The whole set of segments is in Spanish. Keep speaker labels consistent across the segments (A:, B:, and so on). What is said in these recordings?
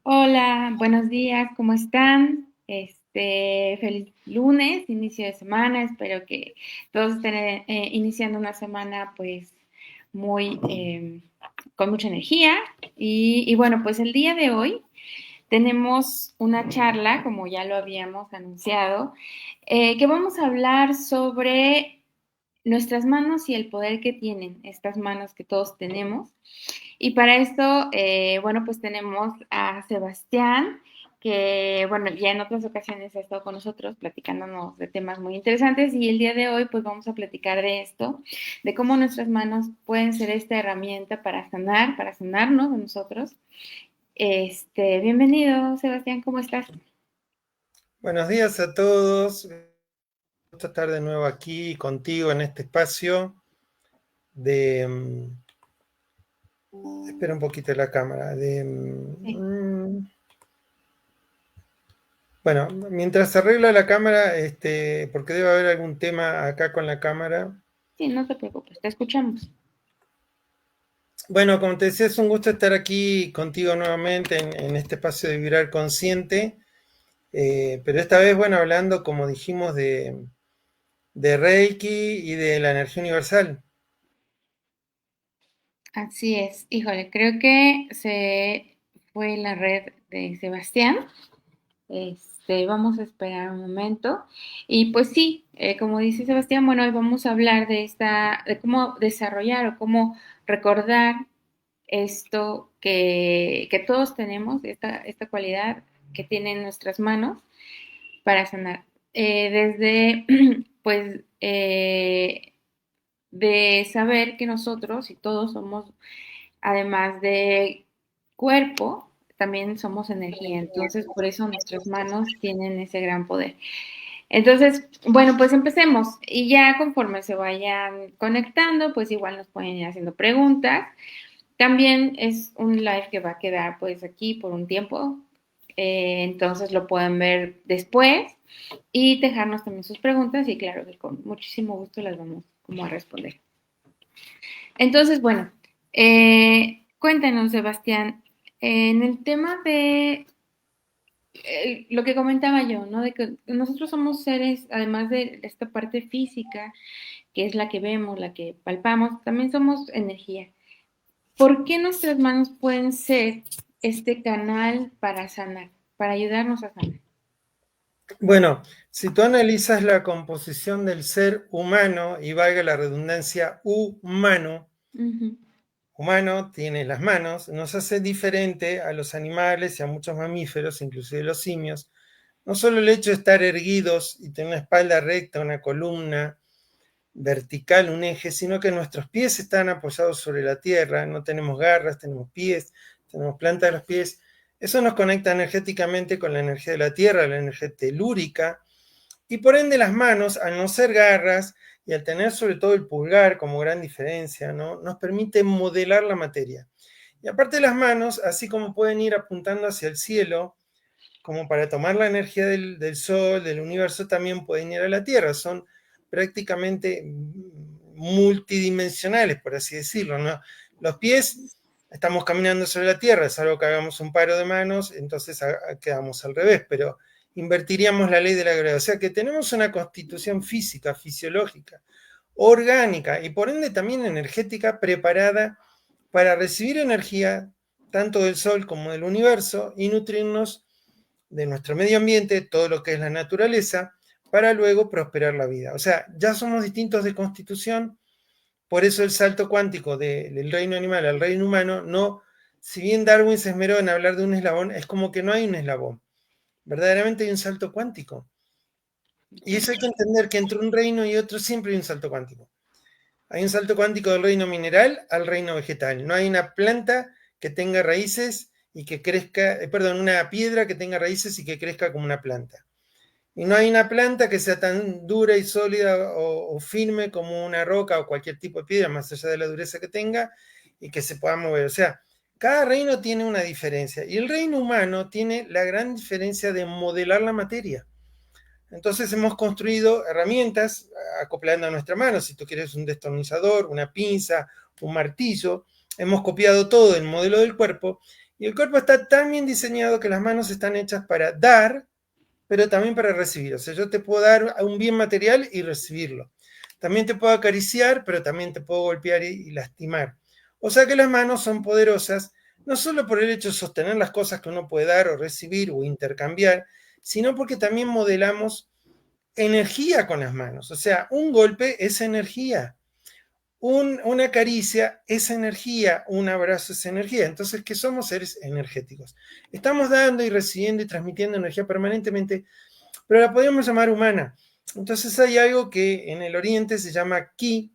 A: Hola, buenos días, ¿cómo están? Feliz lunes, inicio de semana. Espero que todos estén iniciando una semana pues muy con mucha energía. Y bueno, pues el día de hoy tenemos una charla, como ya lo habíamos anunciado, que vamos a hablar sobre nuestras manos y el poder que tienen estas manos que todos tenemos. Y para esto, bueno, pues tenemos a Sebastián, que, bueno, ya en otras ocasiones ha estado con nosotros platicándonos de temas muy interesantes y el día de hoy, pues vamos a platicar de esto, de cómo nuestras manos pueden ser esta herramienta para sanar, para sanarnos a nosotros. Bienvenido, Sebastián, ¿cómo estás?
B: Buenos días a todos. Gusto estar de nuevo aquí contigo en este espacio de... espera un poquito la cámara.
A: Sí,
B: Bueno, mientras se arregla la cámara, porque debe haber algún tema acá con la cámara.
A: sí, no te preocupes, te escuchamos.
B: Bueno, como te decía, es un gusto estar aquí contigo nuevamente en este espacio de Vibrar Consciente. Pero esta vez, bueno, hablando, como dijimos, de Reiki y de la energía universal.
A: Así es, híjole, creo que se fue la red de Sebastián. Vamos a esperar un momento. Y pues sí, como dice Sebastián, bueno, hoy vamos a hablar de cómo desarrollar o cómo recordar esto que todos tenemos, esta cualidad que tienen nuestras manos para sanar. Desde, pues, de saber que nosotros y todos somos, además de cuerpo, también somos energía. Entonces, por eso nuestras manos tienen ese gran poder. Entonces, bueno, pues empecemos. Y ya conforme se vayan conectando, pues igual nos pueden ir haciendo preguntas. También es un live que va a quedar pues aquí por un tiempo. Entonces lo pueden ver después y dejarnos también sus preguntas y claro que con muchísimo gusto las vamos como a responder. Entonces, bueno, cuéntanos, Sebastián, en el tema de lo que comentaba yo, ¿no? De que nosotros somos seres, además de esta parte física, que es la que vemos, la que palpamos, también somos energía. ¿Por qué nuestras manos pueden ser este canal para sanar, para ayudarnos a sanar?
B: Bueno, si tú analizas la composición del ser humano, y valga la redundancia, humano,
A: Ujú.
B: humano tiene las manos, nos hace diferente a los animales y a muchos mamíferos, inclusive los simios. No solo el hecho de estar erguidos y tener una espalda recta, una columna vertical, un eje, sino que nuestros pies están apoyados sobre la tierra, no tenemos garras, tenemos pies, tenemos planta de los pies. Eso nos conecta energéticamente con la energía de la tierra, la energía telúrica, y por ende las manos, al no ser garras y al tener sobre todo el pulgar como gran diferencia, ¿no? Nos permite modelar la materia. Y aparte las manos, así como pueden ir apuntando hacia el cielo, como para tomar la energía del sol, del universo, también pueden ir a la Tierra. Son prácticamente multidimensionales, por así decirlo, ¿no? Los pies, estamos caminando sobre la Tierra, salvo que hagamos un paro de manos, entonces quedamos al revés, pero invertiríamos la ley de la gravedad. O sea que tenemos una constitución física, fisiológica, orgánica y por ende también energética preparada para recibir energía tanto del Sol como del universo y nutrirnos de nuestro medio ambiente, todo lo que es la naturaleza, para luego prosperar la vida. O sea, ya somos distintos de constitución, por eso el salto cuántico del reino animal al reino humano, no, si bien Darwin se esmeró en hablar de un eslabón, es como que no hay un eslabón, verdaderamente hay un salto cuántico. Y eso hay que entender que entre un reino y otro siempre hay un salto cuántico. Hay un salto cuántico del reino mineral al reino vegetal. No hay una planta que tenga raíces y que crezca, perdón, una piedra que tenga raíces y que crezca como una planta. Y no hay una planta que sea tan dura y sólida o firme como una roca o cualquier tipo de piedra, más allá de la dureza que tenga, y que se pueda mover. O sea, cada reino tiene una diferencia. Y el reino humano tiene la gran diferencia de modelar la materia. Entonces hemos construido herramientas acoplando a nuestra mano. Si tú quieres un destornillador, una pinza, un martillo, hemos copiado todo el modelo del cuerpo Y el cuerpo está tan bien diseñado que las manos están hechas para dar, pero también para recibir. O sea, yo te puedo dar un bien material y recibirlo. También te puedo acariciar, pero también te puedo golpear y lastimar. O sea que las manos son poderosas, no solo por el hecho de sostener las cosas que uno puede dar o recibir o intercambiar, sino porque también modelamos energía con las manos. O sea, un golpe es energía. Una caricia es energía, un abrazo es energía. Entonces, ¿qué somos? Seres energéticos. Estamos dando y recibiendo y transmitiendo energía permanentemente, pero la podríamos llamar humana. Entonces hay algo que en el oriente se llama ki,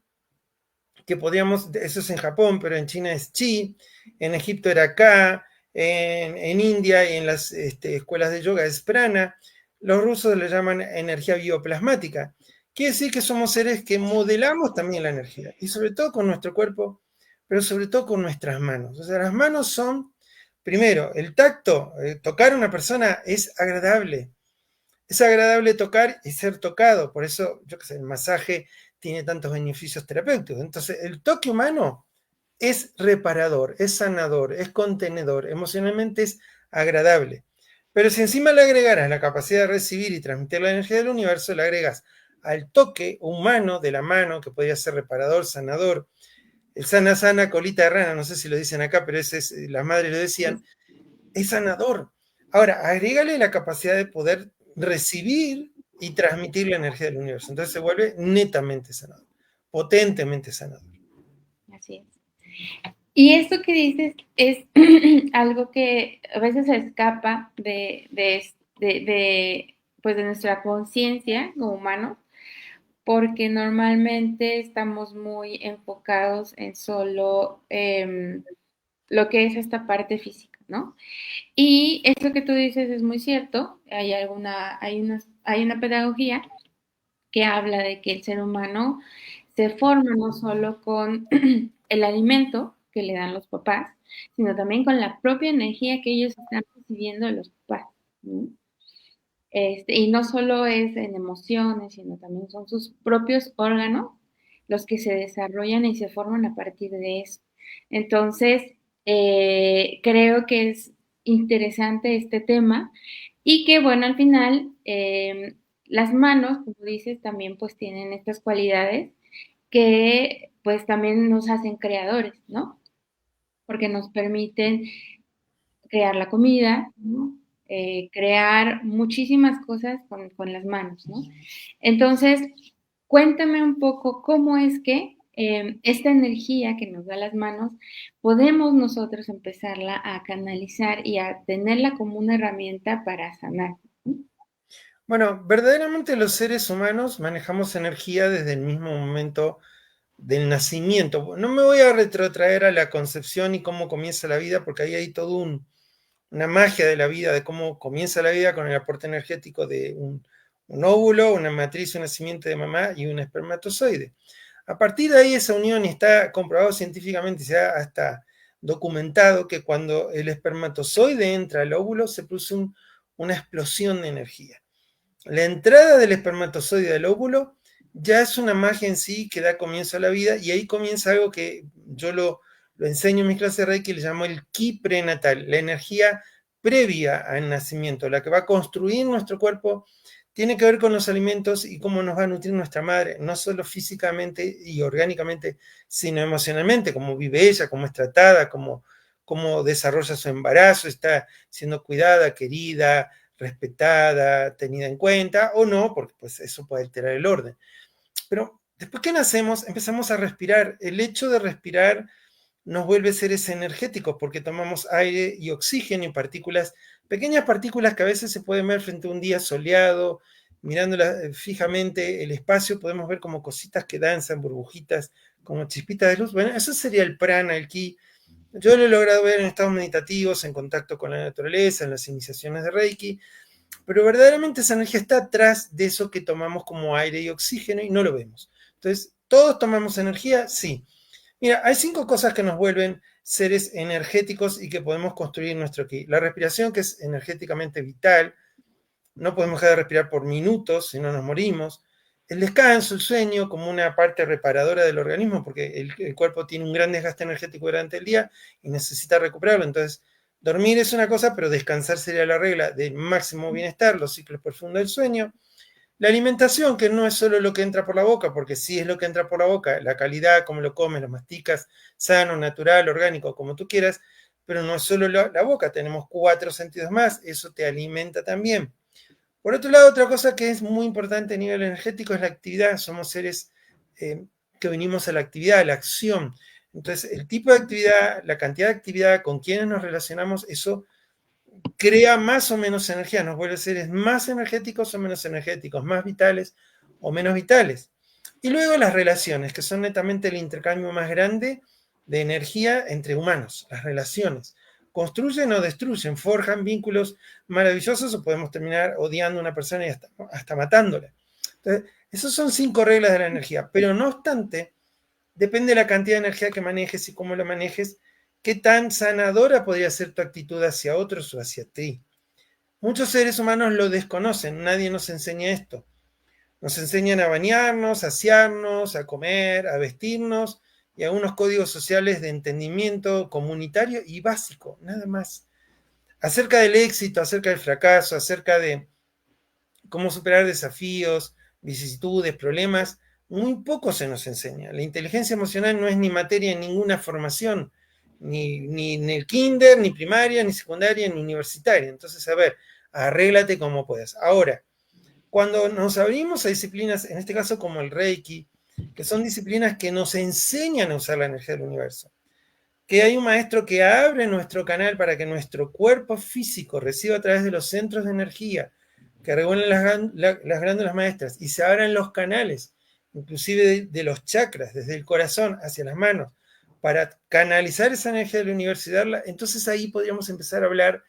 B: que podríamos, eso es en Japón, pero en China es chi, en Egipto era ka, en India y en las escuelas de yoga es prana, los rusos le llaman energía bioplasmática. Quiere decir que somos seres que modelamos también la energía, y sobre todo con nuestro cuerpo, pero sobre todo con nuestras manos. O sea, las manos son, primero, el tacto, tocar a una persona es agradable tocar y ser tocado. Por eso, yo qué sé, el masaje tiene tantos beneficios terapéuticos. Entonces, el toque humano es reparador, es sanador, es contenedor, emocionalmente es agradable. Pero si encima le agregaras la capacidad de recibir y transmitir la energía del universo, le agregas al toque humano de la mano, que podría ser reparador, sanador, el sana sana colita de rana, no sé si lo dicen acá, pero ese es, las madres lo decían, es sanador. Ahora, agrégale la capacidad de poder recibir y transmitir la energía del universo. Entonces se vuelve netamente sanador, potentemente sanador.
A: Así es. Y esto que dices es algo que a veces se escapa pues de nuestra conciencia como humanos, porque normalmente estamos muy enfocados en solo lo que es esta parte física, ¿no? Y esto que tú dices es muy cierto. Hay una pedagogía que habla de que el ser humano se forma no solo con el alimento que le dan los papás, sino también con la propia energía que ellos están recibiendo de los papás, ¿no? Y no solo es en emociones, sino también son sus propios órganos los que se desarrollan y se forman a partir de eso. Entonces, creo que es interesante este tema y que, bueno, al final, las manos, como dices, también pues tienen estas cualidades que pues también nos hacen creadores, ¿no? Porque nos permiten crear la comida, ¿no? Crear muchísimas cosas con las manos, ¿no? Entonces, cuéntame un poco cómo es que esta energía que nos da las manos podemos nosotros empezarla a canalizar y a tenerla como una herramienta para sanar. ¿No?
B: Bueno, verdaderamente los seres humanos manejamos energía desde el mismo momento del nacimiento. No me voy a retrotraer a la concepción y cómo comienza la vida, porque ahí hay todo una magia de la vida, de cómo comienza la vida con el aporte energético de un óvulo, una matriz, un nacimiento de mamá y un espermatozoide. A partir de ahí esa unión está comprobado científicamente y se ha hasta documentado que cuando el espermatozoide entra al óvulo se produce una explosión de energía. La entrada del espermatozoide al óvulo ya es una magia en sí que da comienzo a la vida y ahí comienza algo que yo lo enseño en mis clases de Reiki, le llamo el ki prenatal, la energía previa al nacimiento, la que va a construir nuestro cuerpo, tiene que ver con los alimentos y cómo nos va a nutrir nuestra madre, no solo físicamente y orgánicamente, sino emocionalmente, cómo vive ella, cómo es tratada, cómo desarrolla su embarazo, está siendo cuidada, querida, respetada, tenida en cuenta, o no, porque pues eso puede alterar el orden. Pero después que nacemos, empezamos a respirar. El hecho de respirar nos vuelve seres energéticos porque tomamos aire y oxígeno y partículas, pequeñas partículas que a veces se pueden ver frente a un día soleado, mirándolas fijamente el espacio, podemos ver como cositas que danzan, burbujitas, como chispitas de luz. Bueno, eso sería el prana, el ki. Yo lo he logrado ver en estados meditativos, en contacto con la naturaleza, en las iniciaciones de Reiki, pero verdaderamente esa energía está atrás de eso que tomamos como aire y oxígeno y no lo vemos. Entonces, ¿todos tomamos energía? Sí. Mira, hay 5 cosas que nos vuelven seres energéticos y que podemos construir nuestro ki. La respiración, que es energéticamente vital, no podemos dejar de respirar por minutos, si no nos morimos. El descanso, el sueño, como una parte reparadora del organismo, porque el cuerpo tiene un gran desgaste energético durante el día y necesita recuperarlo. Entonces, Dormir es una cosa, pero descansar sería la regla de máximo bienestar, los ciclos profundos del sueño. La alimentación, que no es solo lo que entra por la boca, porque sí es lo que entra por la boca, la calidad, cómo lo comes, lo masticas, sano, natural, orgánico, como tú quieras, pero no es solo la boca, tenemos 4 sentidos más, eso te alimenta también. Por otro lado, otra cosa que es muy importante a nivel energético es la actividad. Somos seres que venimos a la actividad, a la acción. Entonces, el tipo de actividad, la cantidad de actividad, con quienes nos relacionamos, eso crea más o menos energía, nos vuelve seres más energéticos o menos energéticos, más vitales o menos vitales. Y luego las relaciones, que son netamente el intercambio más grande de energía entre humanos, las relaciones. Construyen o destruyen, forjan vínculos maravillosos o podemos terminar odiando a una persona y hasta matándola. Entonces, esas son 5 reglas de la energía, pero no obstante, depende de la cantidad de energía que manejes y cómo lo manejes, qué tan sanadora podría ser tu actitud hacia otros o hacia ti. Muchos seres humanos lo desconocen, nadie nos enseña esto. Nos enseñan a bañarnos, a asearnos, a comer, a vestirnos y a unos códigos sociales de entendimiento comunitario y básico, nada más. Acerca del éxito, acerca del fracaso, acerca de cómo superar desafíos, vicisitudes, problemas, muy poco se nos enseña. La inteligencia emocional no es ni materia en ninguna formación, ni en el kinder, ni primaria, ni secundaria, ni universitaria. Entonces, a ver, arréglate como puedas. Ahora, cuando nos abrimos a disciplinas, en este caso como el Reiki, que son disciplinas que nos enseñan a usar la energía del universo, que hay un maestro que abre nuestro canal para que nuestro cuerpo físico reciba a través de los centros de energía que regulan las glándulas maestras y se abran los canales, inclusive de los chakras, desde el corazón hacia las manos, para canalizar esa energía de la universo y darla, entonces ahí podríamos empezar a hablar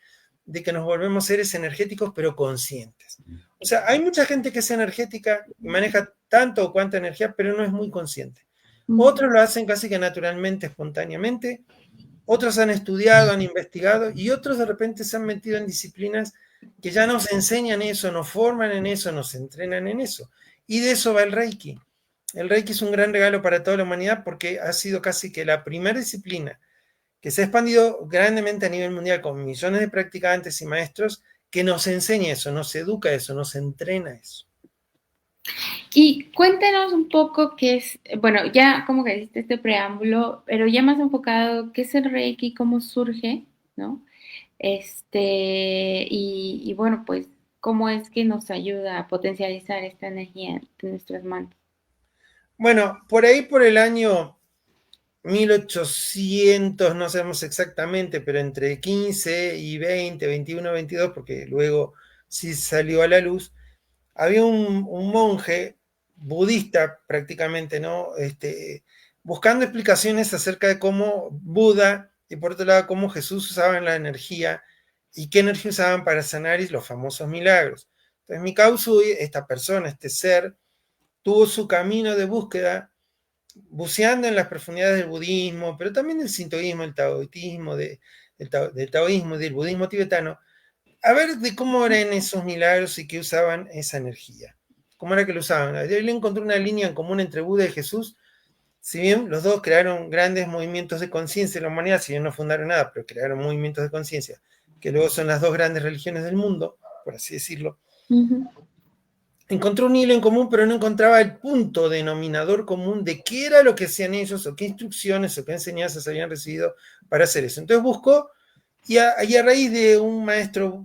B: de que nos volvemos seres energéticos pero conscientes. O sea, hay mucha gente que es energética y maneja tanto o cuanta energía, pero no es muy consciente. Otros lo hacen casi que naturalmente, espontáneamente. Otros han estudiado, han investigado y otros de repente se han metido en disciplinas que ya nos enseñan eso, nos forman en eso, nos entrenan en eso. Y de eso va el Reiki. El Reiki es un gran regalo para toda la humanidad porque ha sido casi que la primera disciplina que se ha expandido grandemente a nivel mundial con millones de practicantes y maestros que nos enseña eso, nos educa eso, nos entrena eso.
A: Y cuéntenos un poco qué es, bueno, ya como que hiciste este preámbulo, pero ya más enfocado, ¿qué es el Reiki? ¿Cómo surge? ¿No? Y bueno, pues, ¿cómo es que nos ayuda a potencializar esta energía de nuestras manos?
B: Bueno, por ahí por el año 1800, no sabemos exactamente, pero entre 15 y 20, 21, 22, porque luego sí salió a la luz, había un monje budista prácticamente, ¿no? Buscando explicaciones acerca de cómo Buda y por otro lado cómo Jesús usaban la energía y qué energía usaban para sanar y los famosos milagros. Entonces, Mikao-Sui, esta persona, este ser, tuvo su camino de búsqueda buceando en las profundidades del budismo, pero también del sintoísmo, el taoísmo, del taoísmo y del budismo tibetano, a ver de cómo eran esos milagros y qué usaban esa energía. ¿Cómo era que lo usaban? Él encontró una línea en común entre Buda y Jesús. Si bien los dos crearon grandes movimientos de conciencia en la humanidad, si bien no fundaron nada, pero crearon movimientos de conciencia, que luego son las dos grandes religiones del mundo, por así decirlo,
A: Ujú.
B: encontró un hilo en común, pero no encontraba el punto denominador común de qué era lo que hacían ellos, o qué instrucciones, o qué enseñanzas habían recibido para hacer eso. Entonces buscó, y a raíz de un maestro,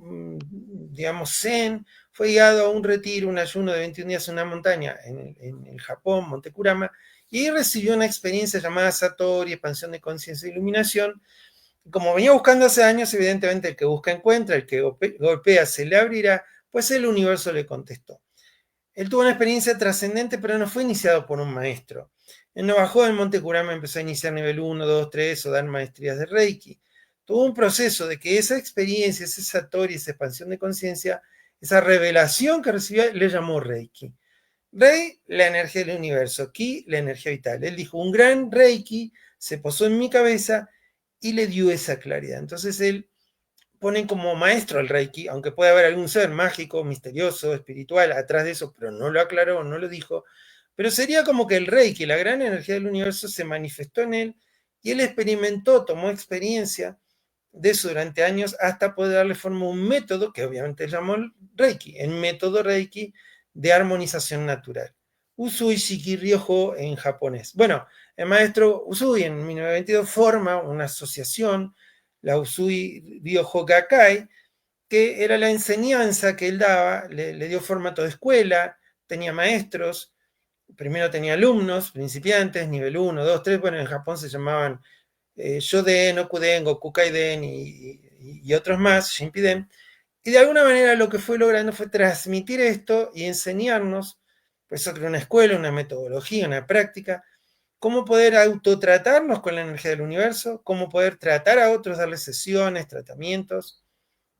B: digamos, zen, fue guiado a un retiro, un ayuno de 21 días en una montaña en el Japón, Monte Kurama, y ahí recibió una experiencia llamada Satori, expansión de conciencia e iluminación. Como venía buscando hace años, evidentemente el que busca encuentra, el que golpea se le abrirá, pues el universo le contestó. Él tuvo una experiencia trascendente, pero no fue iniciado por un maestro. Él no bajó del Monte Kurama, empezó a iniciar nivel 1, 2, 3 o dar maestrías de Reiki. Tuvo un proceso de que esa experiencia, ese satori, esa expansión de conciencia, esa revelación que recibió, le llamó Reiki. Rei, la energía del universo. Ki, la energía vital. Él dijo, un gran Reiki se posó en mi cabeza y le dio esa claridad. Entonces él ponen como maestro al Reiki, aunque puede haber algún ser mágico, misterioso, espiritual atrás de eso, pero no lo aclaró, no lo dijo. Pero sería como que el Reiki, la gran energía del universo, se manifestó en él y él experimentó, tomó experiencia de eso durante años hasta poder darle forma a un método que obviamente llamó Reiki, el método Reiki de armonización natural. Usui Shiki Ryoho en japonés. Bueno, el maestro Usui en 1922 forma una asociación, la Usui Ryoho Gakkai, que era la enseñanza que él daba, le dio formato de escuela, tenía maestros, primero tenía alumnos, principiantes, nivel 1, 2, 3, bueno, en Japón se llamaban Shoden, Okuden, Gokukaiden y otros más, Shinpiden, y de alguna manera lo que fue logrando fue transmitir esto y enseñarnos, pues eso creó una escuela, una metodología, una práctica, cómo poder autotratarnos con la energía del universo, cómo poder tratar a otros, darles sesiones, tratamientos,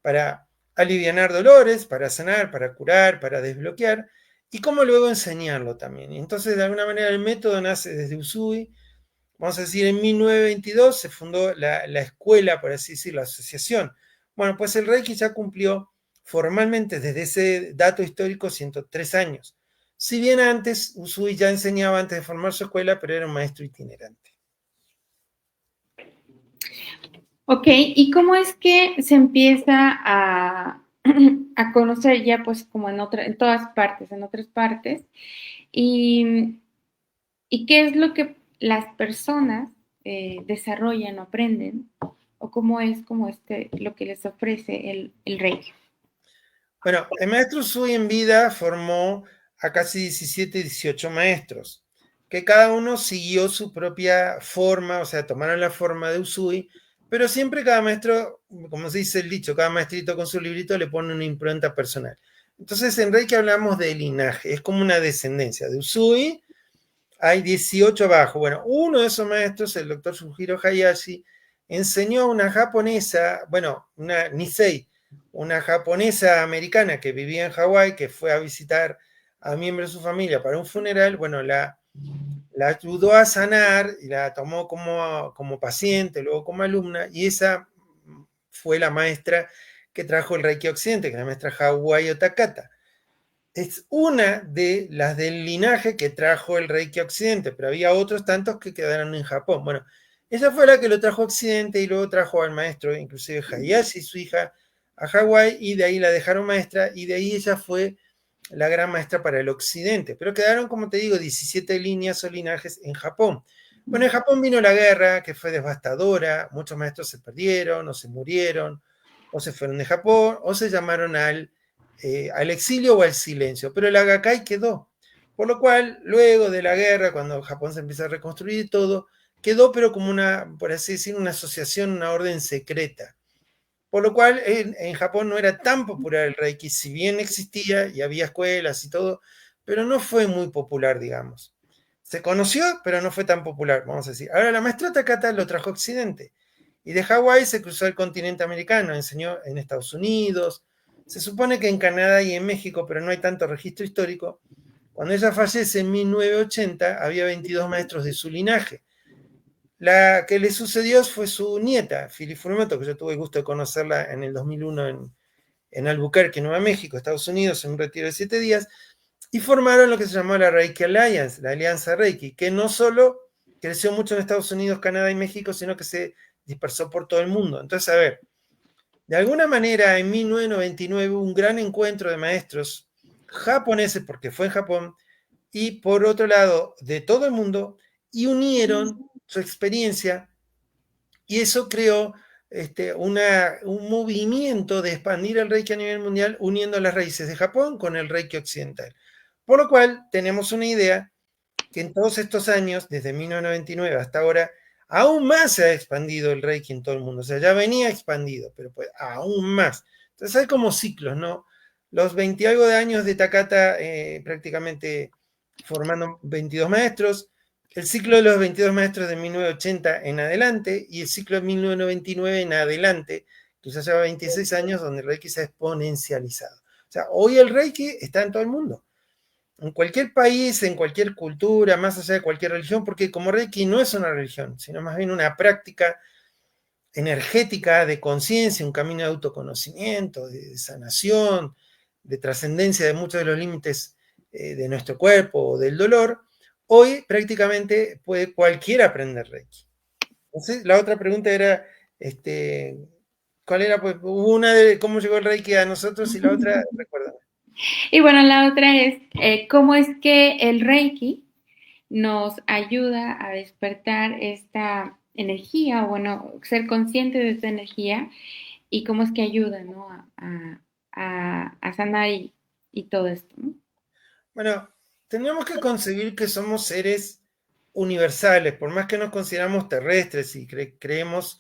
B: para alivianar dolores, para sanar, para curar, para desbloquear, y cómo luego enseñarlo también. Y entonces, de alguna manera, el método nace desde Usui. Vamos a decir, en 1922 se fundó la escuela, por así decir, la asociación. Bueno, pues el Reiki ya cumplió formalmente desde ese dato histórico 103 años. Si bien antes, Usui ya enseñaba antes de formar su escuela, pero era un maestro itinerante.
A: Ok, ¿y cómo es que se empieza a, a conocer ya pues como en todas partes, en otras partes? Y, ¿Y qué es lo que las personas desarrollan o aprenden? ¿O cómo es como lo que les ofrece el Reiki?
B: Bueno, el maestro Usui en vida formó a casi 17, 18 maestros, que cada uno siguió su propia forma, o sea, tomaron la forma de Usui, pero siempre cada maestro, como se dice el dicho, cada maestrito con su librito le pone una impronta personal. Entonces, en Reiki hablamos de linaje, es como una descendencia. De Usui hay 18 abajo. Bueno, uno de esos maestros, el doctor Sujiro Hayashi, enseñó a una japonesa, bueno, una Nisei, una japonesa americana que vivía en Hawái, que fue a visitar a miembros de su familia para un funeral. Bueno, la ayudó a sanar y la tomó como paciente, luego como alumna, y esa fue la maestra que trajo el Reiki Occidente, que es la maestra Hawaii Takata. Es una de las del linaje que trajo el Reiki a Occidente, pero había otros tantos que quedaron en Japón. Bueno, ella fue la que lo trajo a Occidente y luego trajo al maestro, inclusive Hayashi, su hija, a Hawái, y de ahí la dejaron maestra, y de ahí ella fue la gran maestra para el Occidente. Pero quedaron, como te digo, 17 líneas o linajes en Japón. Bueno, en Japón vino la guerra, que fue devastadora, muchos maestros se perdieron, o se murieron, o se fueron de Japón, o se llamaron al exilio o al silencio, pero el Agakai quedó. Por lo cual, luego de la guerra, cuando Japón se empieza a reconstruir y todo, quedó pero como una, por así decir, una asociación, una orden secreta. Por lo cual, en Japón no era tan popular el Reiki, si bien existía y había escuelas y todo, pero no fue muy popular, digamos. Se conoció, pero no fue tan popular, vamos a decir. Ahora, la maestra Takata lo trajo a Occidente. Y de Hawái se cruzó el continente americano, enseñó en Estados Unidos, se supone que en Canadá y en México, pero no hay tanto registro histórico. Cuando ella fallece en 1980, había 22 maestros de su linaje. La que le sucedió fue su nieta, Philly Furumoto, que yo tuve el gusto de conocerla en el 2001 en Albuquerque, Nueva México, Estados Unidos, en un retiro de 7 días, y formaron lo que se llamó la Reiki Alliance, la Alianza Reiki, que no solo creció mucho en Estados Unidos, Canadá y México, sino que se dispersó por todo el mundo. Entonces, a ver, de alguna manera en 1999 hubo un gran encuentro de maestros japoneses, porque fue en Japón, y por otro lado, de todo el mundo, y unieron su experiencia, y eso creó un movimiento de expandir el Reiki a nivel mundial, uniendo las raíces de Japón con el Reiki occidental. Por lo cual, tenemos una idea que en todos estos años, desde 1999 hasta ahora, aún más se ha expandido el Reiki en todo el mundo. O sea, ya venía expandido, pero pues aún más. Entonces hay como ciclos, ¿no? Los 20 y algo de años de Takata prácticamente formando 22 maestros, el ciclo de los 22 maestros de 1980 en adelante y el ciclo de 1999 en adelante, que ya lleva 26 años donde el Reiki se ha exponencializado. O sea, hoy el Reiki está en todo el mundo, en cualquier país, en cualquier cultura, más allá de cualquier religión, porque como Reiki no es una religión, sino más bien una práctica energética de conciencia, un camino de autoconocimiento, de sanación, de trascendencia de muchos de los límites de nuestro cuerpo o del dolor, hoy prácticamente puede cualquiera aprender Reiki. Entonces, la otra pregunta era, ¿Cuál era? Pues hubo una de cómo llegó el Reiki a nosotros y la otra, recuerda.
A: Y bueno, la otra es cómo es que el Reiki nos ayuda a despertar esta energía, o bueno, ser consciente de esta energía y cómo es que ayuda, ¿no? A sanar y todo esto, ¿no?
B: Bueno, tenemos que concebir que somos seres universales, por más que nos consideramos terrestres y creemos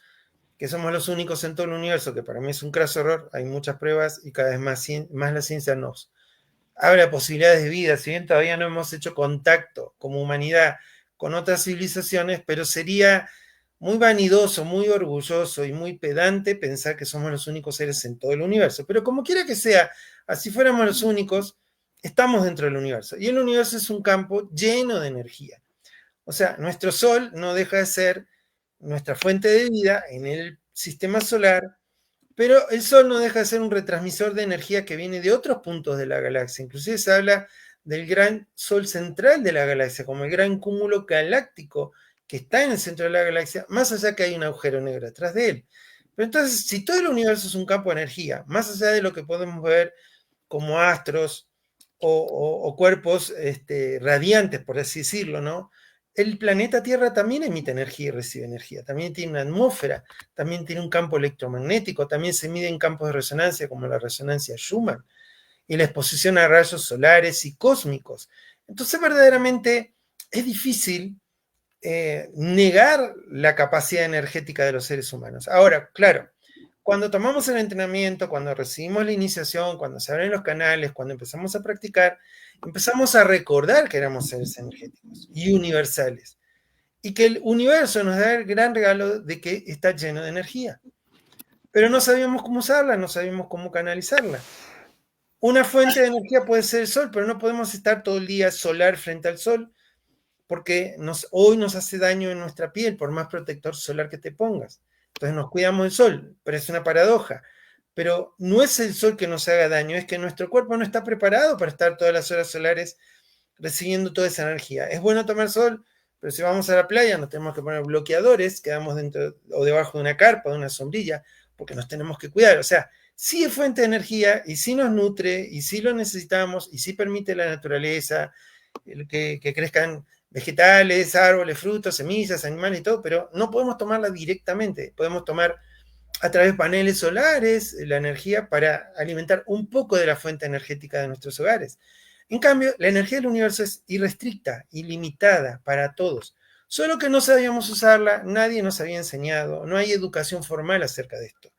B: que somos los únicos en todo el universo, que para mí es un craso error, hay muchas pruebas y cada vez más la ciencia nos abre posibilidades de vida, si bien todavía no hemos hecho contacto como humanidad con otras civilizaciones, pero sería muy vanidoso, muy orgulloso y muy pedante pensar que somos los únicos seres en todo el universo. Pero como quiera que sea, así fuéramos los únicos, estamos dentro del universo. Y el universo es un campo lleno de energía. O sea, nuestro Sol no deja de ser nuestra fuente de vida en el sistema solar, pero el Sol no deja de ser un retransmisor de energía que viene de otros puntos de la galaxia. Inclusive se habla del gran Sol central de la galaxia, como el gran cúmulo galáctico que está en el centro de la galaxia, más allá que hay un agujero negro detrás de él. Pero entonces, si todo el universo es un campo de energía, más allá de lo que podemos ver como astros o cuerpos radiantes, por así decirlo, ¿no? El planeta Tierra también emite energía y recibe energía, también tiene una atmósfera, también tiene un campo electromagnético, también se mide en campos de resonancia como la resonancia Schumann y la exposición a rayos solares y cósmicos. Entonces verdaderamente es difícil negar la capacidad energética de los seres humanos. Ahora, claro, cuando tomamos el entrenamiento, cuando recibimos la iniciación, cuando se abren los canales, cuando empezamos a practicar, empezamos a recordar que éramos seres energéticos y universales. Y que el universo nos da el gran regalo de que está lleno de energía. Pero no sabíamos cómo usarla, no sabíamos cómo canalizarla. Una fuente de energía puede ser el sol, pero no podemos estar todo el día solar frente al sol, porque hoy nos hace daño en nuestra piel, por más protector solar que te pongas. Entonces nos cuidamos del sol, pero es una paradoja. Pero no es el sol que nos haga daño, es que nuestro cuerpo no está preparado para estar todas las horas solares recibiendo toda esa energía. Es bueno tomar sol, pero si vamos a la playa nos tenemos que poner bloqueadores, quedamos dentro o debajo de una carpa, de una sombrilla, porque nos tenemos que cuidar. O sea, sí es fuente de energía y sí nos nutre y sí lo necesitamos y sí permite la naturaleza, que crezcan vegetales, árboles, frutos, semillas, animales y todo, pero no podemos tomarla directamente. Podemos tomar a través de paneles solares la energía para alimentar un poco de la fuente energética de nuestros hogares. En cambio, la energía del universo es irrestricta, ilimitada para todos. Solo que no sabíamos usarla, nadie nos había enseñado, no hay educación formal acerca de esto.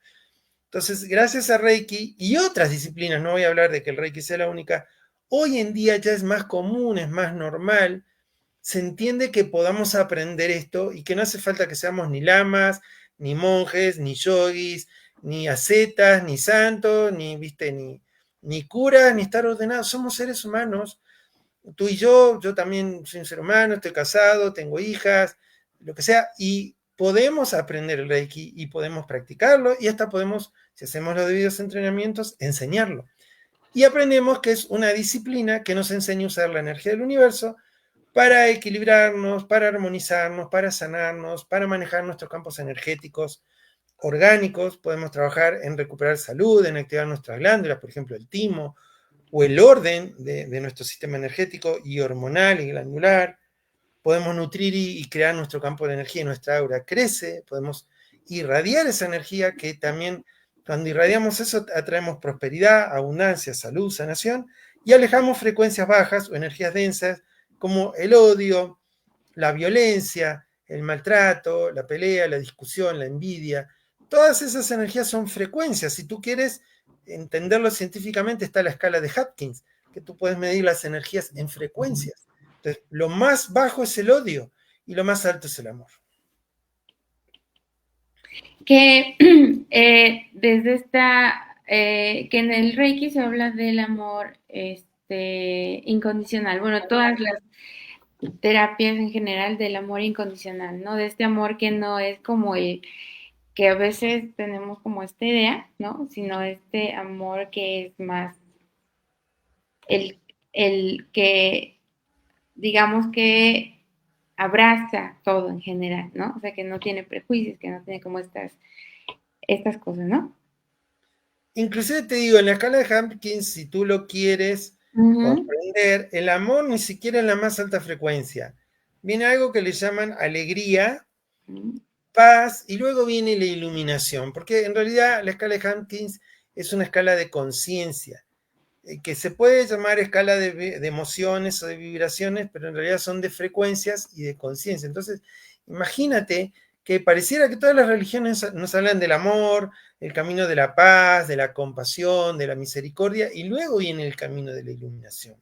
B: Entonces, gracias a Reiki y otras disciplinas, no voy a hablar de que el Reiki sea la única, hoy en día ya es más común, es más normal, se entiende que podamos aprender esto y que no hace falta que seamos ni lamas, ni monjes, ni yogis, ni ascetas, ni santos, ni curas, ni estar ordenados. Somos seres humanos. Tú y yo también soy un ser humano, estoy casado, tengo hijas, lo que sea, y podemos aprender el Reiki y podemos practicarlo y hasta podemos, si hacemos los debidos entrenamientos, enseñarlo. Y aprendemos que es una disciplina que nos enseña a usar la energía del universo para equilibrarnos, para armonizarnos, para sanarnos, para manejar nuestros campos energéticos orgánicos. Podemos trabajar en recuperar salud, en activar nuestras glándulas, por ejemplo, el timo, o el orden de nuestro sistema energético y hormonal y glandular. Podemos nutrir y crear nuestro campo de energía y nuestra aura crece. Podemos irradiar esa energía que también, cuando irradiamos eso, atraemos prosperidad, abundancia, salud, sanación y alejamos frecuencias bajas o energías densas como el odio, la violencia, el maltrato, la pelea, la discusión, la envidia. Todas esas energías son frecuencias. Si tú quieres entenderlo científicamente, está la escala de Hopkins, que tú puedes medir las energías en frecuencias. Entonces, lo más bajo es el odio y lo más alto es el amor.
A: Que desde que en el Reiki se habla del amor incondicional. Bueno, todas las terapias en general del amor incondicional, ¿no? De este amor que no es como el que a veces tenemos como esta idea, ¿no? Sino este amor que es más el, el que, digamos que abraza todo en general, ¿no? O sea, que no tiene prejuicios, que no tiene como estas estas cosas, ¿no?
B: Inclusive te digo, en la escala de Hopkins, si tú lo quieres
A: Ujú,
B: comprender, el amor ni siquiera en la más alta frecuencia. Viene algo que le llaman alegría,
A: ujú,
B: paz, y luego viene la iluminación, porque en realidad la escala de Hopkins es una escala de conciencia, que se puede llamar escala de emociones o de vibraciones, pero en realidad son de frecuencias y de conciencia. Entonces, imagínate que pareciera que todas las religiones nos hablan del amor, el camino de la paz, de la compasión, de la misericordia, y luego viene el camino de la iluminación.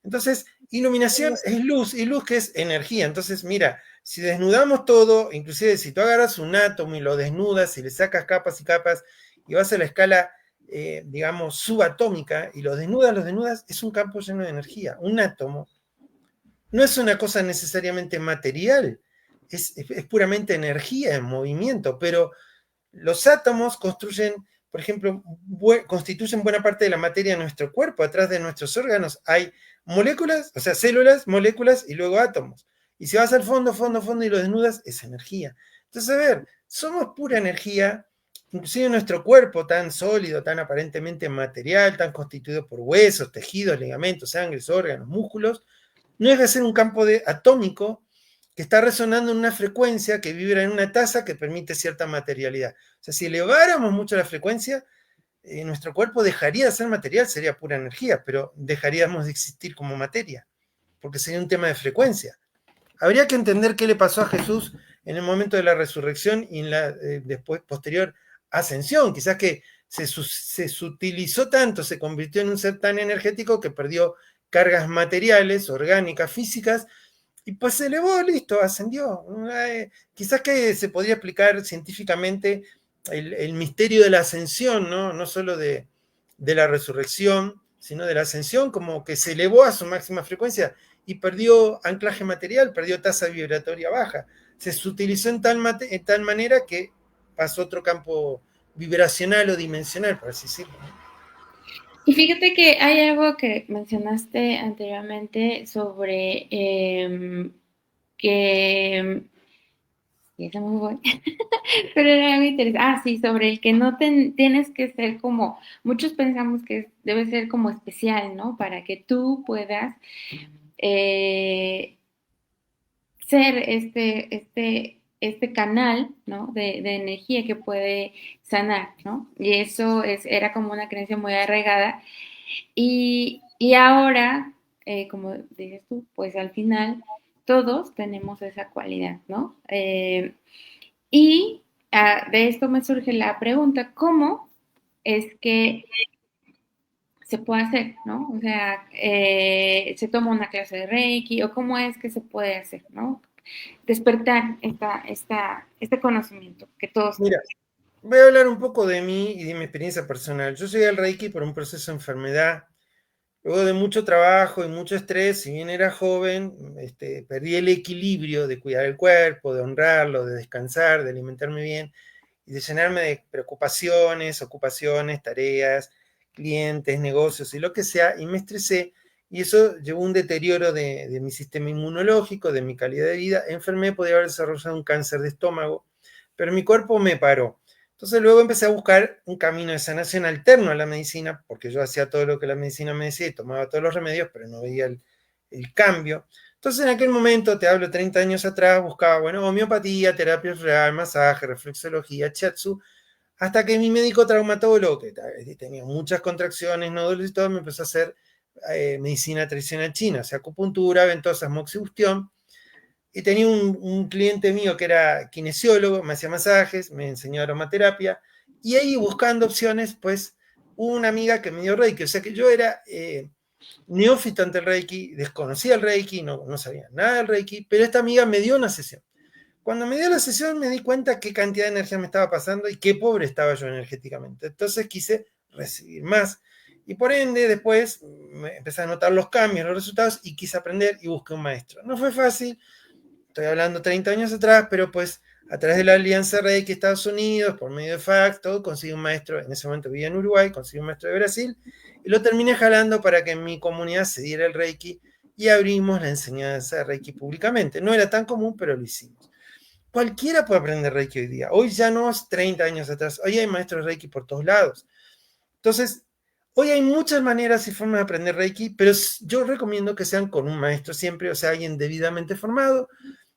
B: Entonces, iluminación es luz, y luz que es energía. Entonces, mira, si desnudamos todo, inclusive si tú agarras un átomo y lo desnudas y le sacas capas y capas, y vas a la escala, digamos, subatómica, y los desnudas, es un campo lleno de energía. Un átomo no es una cosa necesariamente material, es puramente energía en movimiento, pero los átomos construyen, por ejemplo, constituyen buena parte de la materia de nuestro cuerpo. Atrás de nuestros órganos hay moléculas, o sea, células, moléculas y luego átomos. Y si vas al fondo, fondo, fondo y lo desnudas, es energía. Entonces, a ver, somos pura energía, inclusive nuestro cuerpo tan sólido, tan aparentemente material, tan constituido por huesos, tejidos, ligamentos, sangre, órganos, músculos, no deja de ser un campo atómico que está resonando en una frecuencia que vibra en una tasa que permite cierta materialidad. O sea, si eleváramos mucho la frecuencia, nuestro cuerpo dejaría de ser material, sería pura energía, pero dejaríamos de existir como materia, porque sería un tema de frecuencia. Habría que entender qué le pasó a Jesús en el momento de la resurrección y en la después posterior ascensión. Quizás que se sutilizó tanto, se convirtió en un ser tan energético que perdió cargas materiales, orgánicas, físicas, y pues se elevó, listo, ascendió. Quizás que se podría explicar científicamente el misterio de la ascensión, ¿no? No solo de la resurrección, sino de la ascensión, como que se elevó a su máxima frecuencia y perdió anclaje material, perdió tasa vibratoria baja. Se sutilizó en tal manera que pasó a otro campo vibracional o dimensional, por así decirlo.
A: y fíjate que hay algo que mencionaste anteriormente sobre que y se me fue. Pero era algo interesante. Ah, sí, sobre el que no tienes que ser como, muchos pensamos que debe ser como especial, ¿no? Para que tú puedas eh, ser este canal, ¿no? De energía que puede sanar, ¿no? Y eso era como una creencia muy arraigada. Y ahora, como dices tú, pues al final todos tenemos esa cualidad, ¿no? Y de esto me surge la pregunta, ¿cómo es que se puede hacer, ¿no? O sea, se toma una clase de Reiki o cómo es que se puede hacer, ¿no? Despertar este conocimiento que todos
B: Mira,
A: tenemos.
B: voy a hablar un poco de mí y de mi experiencia personal. Yo llegué al Reiki por un proceso de enfermedad. Luego de mucho trabajo y mucho estrés, si bien era joven, perdí el equilibrio de cuidar el cuerpo, de honrarlo, de descansar, de alimentarme bien y de llenarme de preocupaciones, ocupaciones, tareas, clientes, negocios y lo que sea, y me estresé. Y eso llevó a un deterioro de mi sistema inmunológico, de mi calidad de vida. Enfermé, podía haber desarrollado un cáncer de estómago, pero mi cuerpo me paró. Entonces luego empecé a buscar un camino de sanación alterno a la medicina, porque yo hacía todo lo que la medicina me decía y tomaba todos los remedios, pero no veía el cambio. Entonces en aquel momento, te hablo 30 años atrás, buscaba, bueno, homeopatía, terapia floral, masaje, reflexología, shiatsu, hasta que mi médico traumatólogo, que tenía muchas contracciones, nódulos y todo, me empezó a hacer medicina tradicional china, o sea, acupuntura, ventosas, moxibustión, y tenía un cliente mío que era kinesiólogo, me hacía masajes, me enseñó aromaterapia, y ahí buscando opciones, pues, hubo una amiga que me dio Reiki, o sea que yo era neófito ante el Reiki, desconocía el Reiki, no sabía nada del Reiki, pero esta amiga me dio una sesión. Cuando me dio la sesión me di cuenta qué cantidad de energía me estaba pasando y qué pobre estaba yo energéticamente. Entonces quise recibir más. Y por ende, después me empecé a notar los cambios, los resultados y quise aprender y busqué un maestro. No fue fácil, estoy hablando 30 años atrás, pero pues a través de la Alianza Reiki Estados Unidos, por medio de fax, todo, conseguí un maestro, en ese momento vivía en Uruguay, conseguí un maestro de Brasil y lo terminé jalando para que en mi comunidad se diera el Reiki y abrimos la enseñanza de Reiki públicamente. No era tan común, pero lo hicimos. cualquiera puede aprender Reiki hoy día. Hoy ya no es 30 años atrás, hoy hay maestros Reiki por todos lados. Entonces, hoy hay muchas maneras y formas de aprender Reiki, pero yo recomiendo que sean con un maestro siempre, o sea, alguien debidamente formado,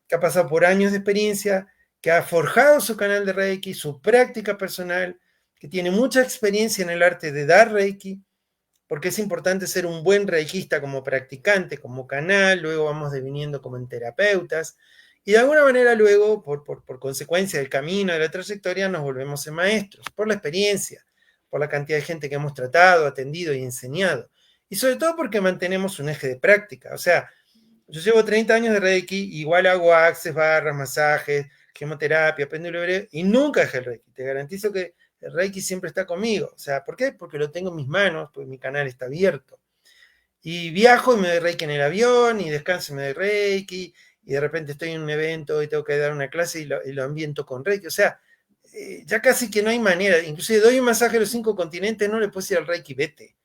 B: que ha pasado por años de experiencia, que ha forjado su canal de Reiki, su práctica personal, que tiene mucha experiencia en el arte de dar Reiki, porque es importante ser un buen reikista como practicante, como canal, luego vamos deviniendo como en terapeutas, y de alguna manera luego, por consecuencia del camino, de la trayectoria, nos volvemos en maestros, por la experiencia, por la cantidad de gente que hemos tratado, atendido y enseñado, y sobre todo porque mantenemos un eje de práctica, o sea, yo llevo 30 años de Reiki, igual hago access, barras, masajes, gemoterapia, péndulo hebreo, y nunca dejé el Reiki. Te garantizo que el Reiki siempre está conmigo. O sea, ¿por qué? Porque lo tengo en mis manos, porque mi canal está abierto. Y viajo y me doy Reiki en el avión, y descanso y me doy Reiki, y de repente estoy en un evento y tengo que dar una clase y lo ambiento con Reiki. O sea, ya casi que no hay manera. Inclusive doy un masaje a los 5 continentes, no le puedes ir al Reiki, vete.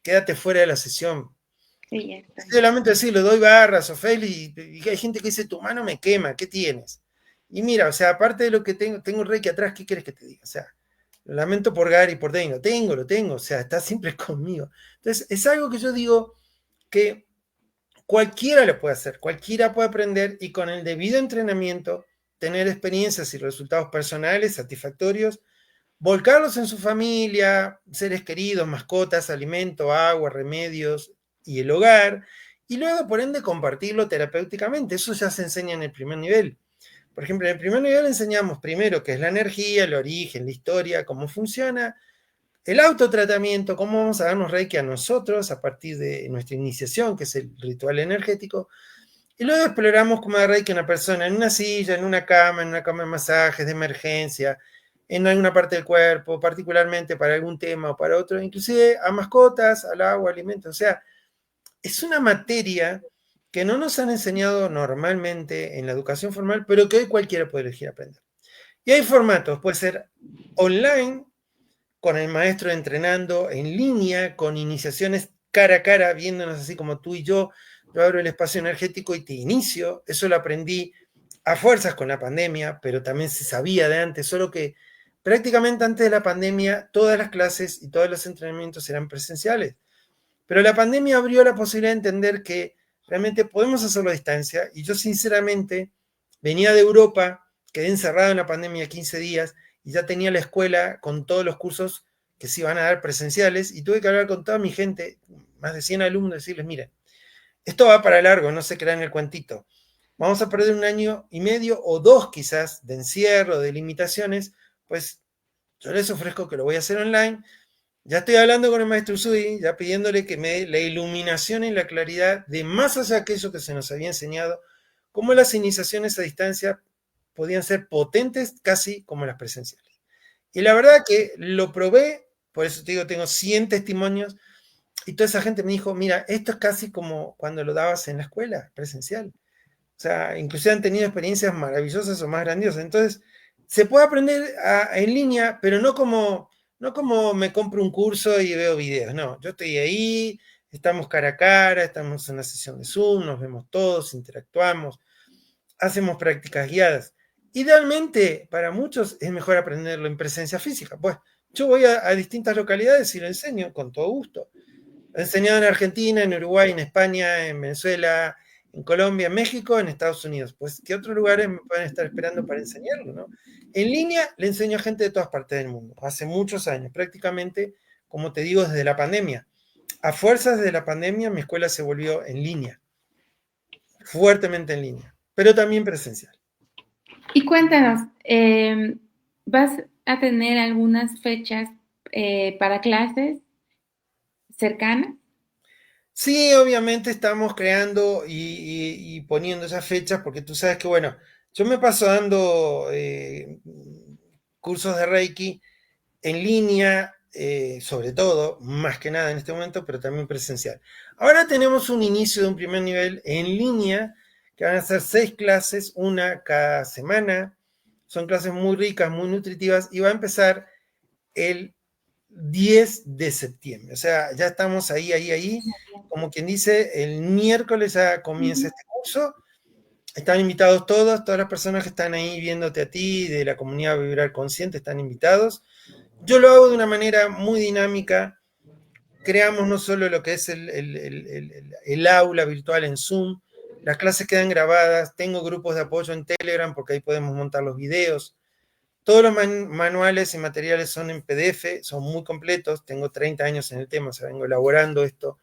B: Quédate fuera de la sesión.
A: Sí, ya está.
B: Sí, lamento decirlo, doy barras o y hay gente que dice, tu mano me quema, ¿qué tienes? Y mira, o sea, aparte de lo que tengo un Reiki atrás, ¿qué quieres que te diga? O sea, lo lamento por Gary y por Dane, lo tengo, o sea, está siempre conmigo. Entonces, es algo que yo digo que cualquiera lo puede hacer, cualquiera puede aprender y con el debido entrenamiento, tener experiencias y resultados personales satisfactorios, volcarlos en su familia, seres queridos, mascotas, alimento, agua, remedios y el hogar, y luego, por ende, compartirlo terapéuticamente. Eso ya se enseña en el primer nivel. Por ejemplo, en el primer nivel enseñamos primero qué es la energía, el origen, la historia, cómo funciona, el autotratamiento, cómo vamos a darnos Reiki a nosotros a partir de nuestra iniciación, que es el ritual energético, y luego exploramos cómo dar Reiki a una persona en una silla, en una cama de masajes, de emergencia, en alguna parte del cuerpo, particularmente para algún tema o para otro, inclusive a mascotas, al agua, alimentos. O sea, es una materia que no nos han enseñado normalmente en la educación formal, pero que hoy cualquiera puede elegir aprender. Y hay formatos, puede ser online, con el maestro entrenando en línea, con iniciaciones cara a cara, viéndonos así como tú y yo abro el espacio energético y te inicio, eso lo aprendí a fuerzas con la pandemia, pero también se sabía de antes, solo que prácticamente antes de la pandemia todas las clases y todos los entrenamientos eran presenciales, pero la pandemia abrió la posibilidad de entender que realmente podemos hacerlo a distancia y yo sinceramente venía de Europa, quedé encerrado en la pandemia 15 días y ya tenía la escuela con todos los cursos que se iban a dar presenciales y tuve que hablar con toda mi gente, más de 100 alumnos, decirles, miren, esto va para largo, no se crean el cuentito. Vamos a perder un año y medio o dos quizás de encierro, de limitaciones, pues yo les ofrezco que lo voy a hacer online. Ya estoy hablando con el maestro Usui, ya pidiéndole que me dé la iluminación y la claridad de más allá de aquello que se nos había enseñado, cómo las iniciaciones a distancia podían ser potentes casi como las presenciales. Y la verdad que lo probé, por eso te digo, tengo 100 testimonios, y toda esa gente me dijo, mira, esto es casi como cuando lo dabas en la escuela presencial. O sea, inclusive han tenido experiencias maravillosas o más grandiosas. Entonces, se puede aprender en línea, pero no como me compro un curso y veo videos. No, yo estoy ahí, estamos cara a cara, estamos en una sesión de Zoom, nos vemos todos, interactuamos, hacemos prácticas guiadas. Idealmente, para muchos es mejor aprenderlo en presencia física. Pues yo voy a distintas localidades y lo enseño con todo gusto. He enseñado en Argentina, en Uruguay, en España, en Venezuela, en Colombia, en México, en Estados Unidos. Pues, ¿qué otros lugares me pueden estar esperando para enseñarlo, no? En línea le enseño a gente de todas partes del mundo, hace muchos años, prácticamente, como te digo, desde la pandemia. A fuerzas de la pandemia, mi escuela se volvió en línea, fuertemente en línea, pero también presencial.
A: Y cuéntanos, ¿vas a tener algunas fechas para clases cercanas?
B: Sí, obviamente estamos creando y poniendo esas fechas porque tú sabes que, bueno, yo me paso dando cursos de Reiki en línea, sobre todo, más que nada en este momento, pero también presencial. Ahora tenemos un inicio de un primer nivel en línea, que van a ser 6 clases, una cada semana. Son clases muy ricas, muy nutritivas, y va a empezar el 10 de septiembre. O sea, ya estamos ahí. Como quien dice, el miércoles ya comienza este curso. Están invitados todos, todas las personas que están ahí viéndote a ti, de la comunidad Vibrar Consciente, están invitados. Yo lo hago de una manera muy dinámica. Creamos no solo lo que es el aula virtual en Zoom, las clases quedan grabadas, tengo grupos de apoyo en Telegram porque ahí podemos montar los videos. Todos los manuales y materiales son en PDF, son muy completos, tengo 30 años en el tema, o sea, vengo elaborando esto.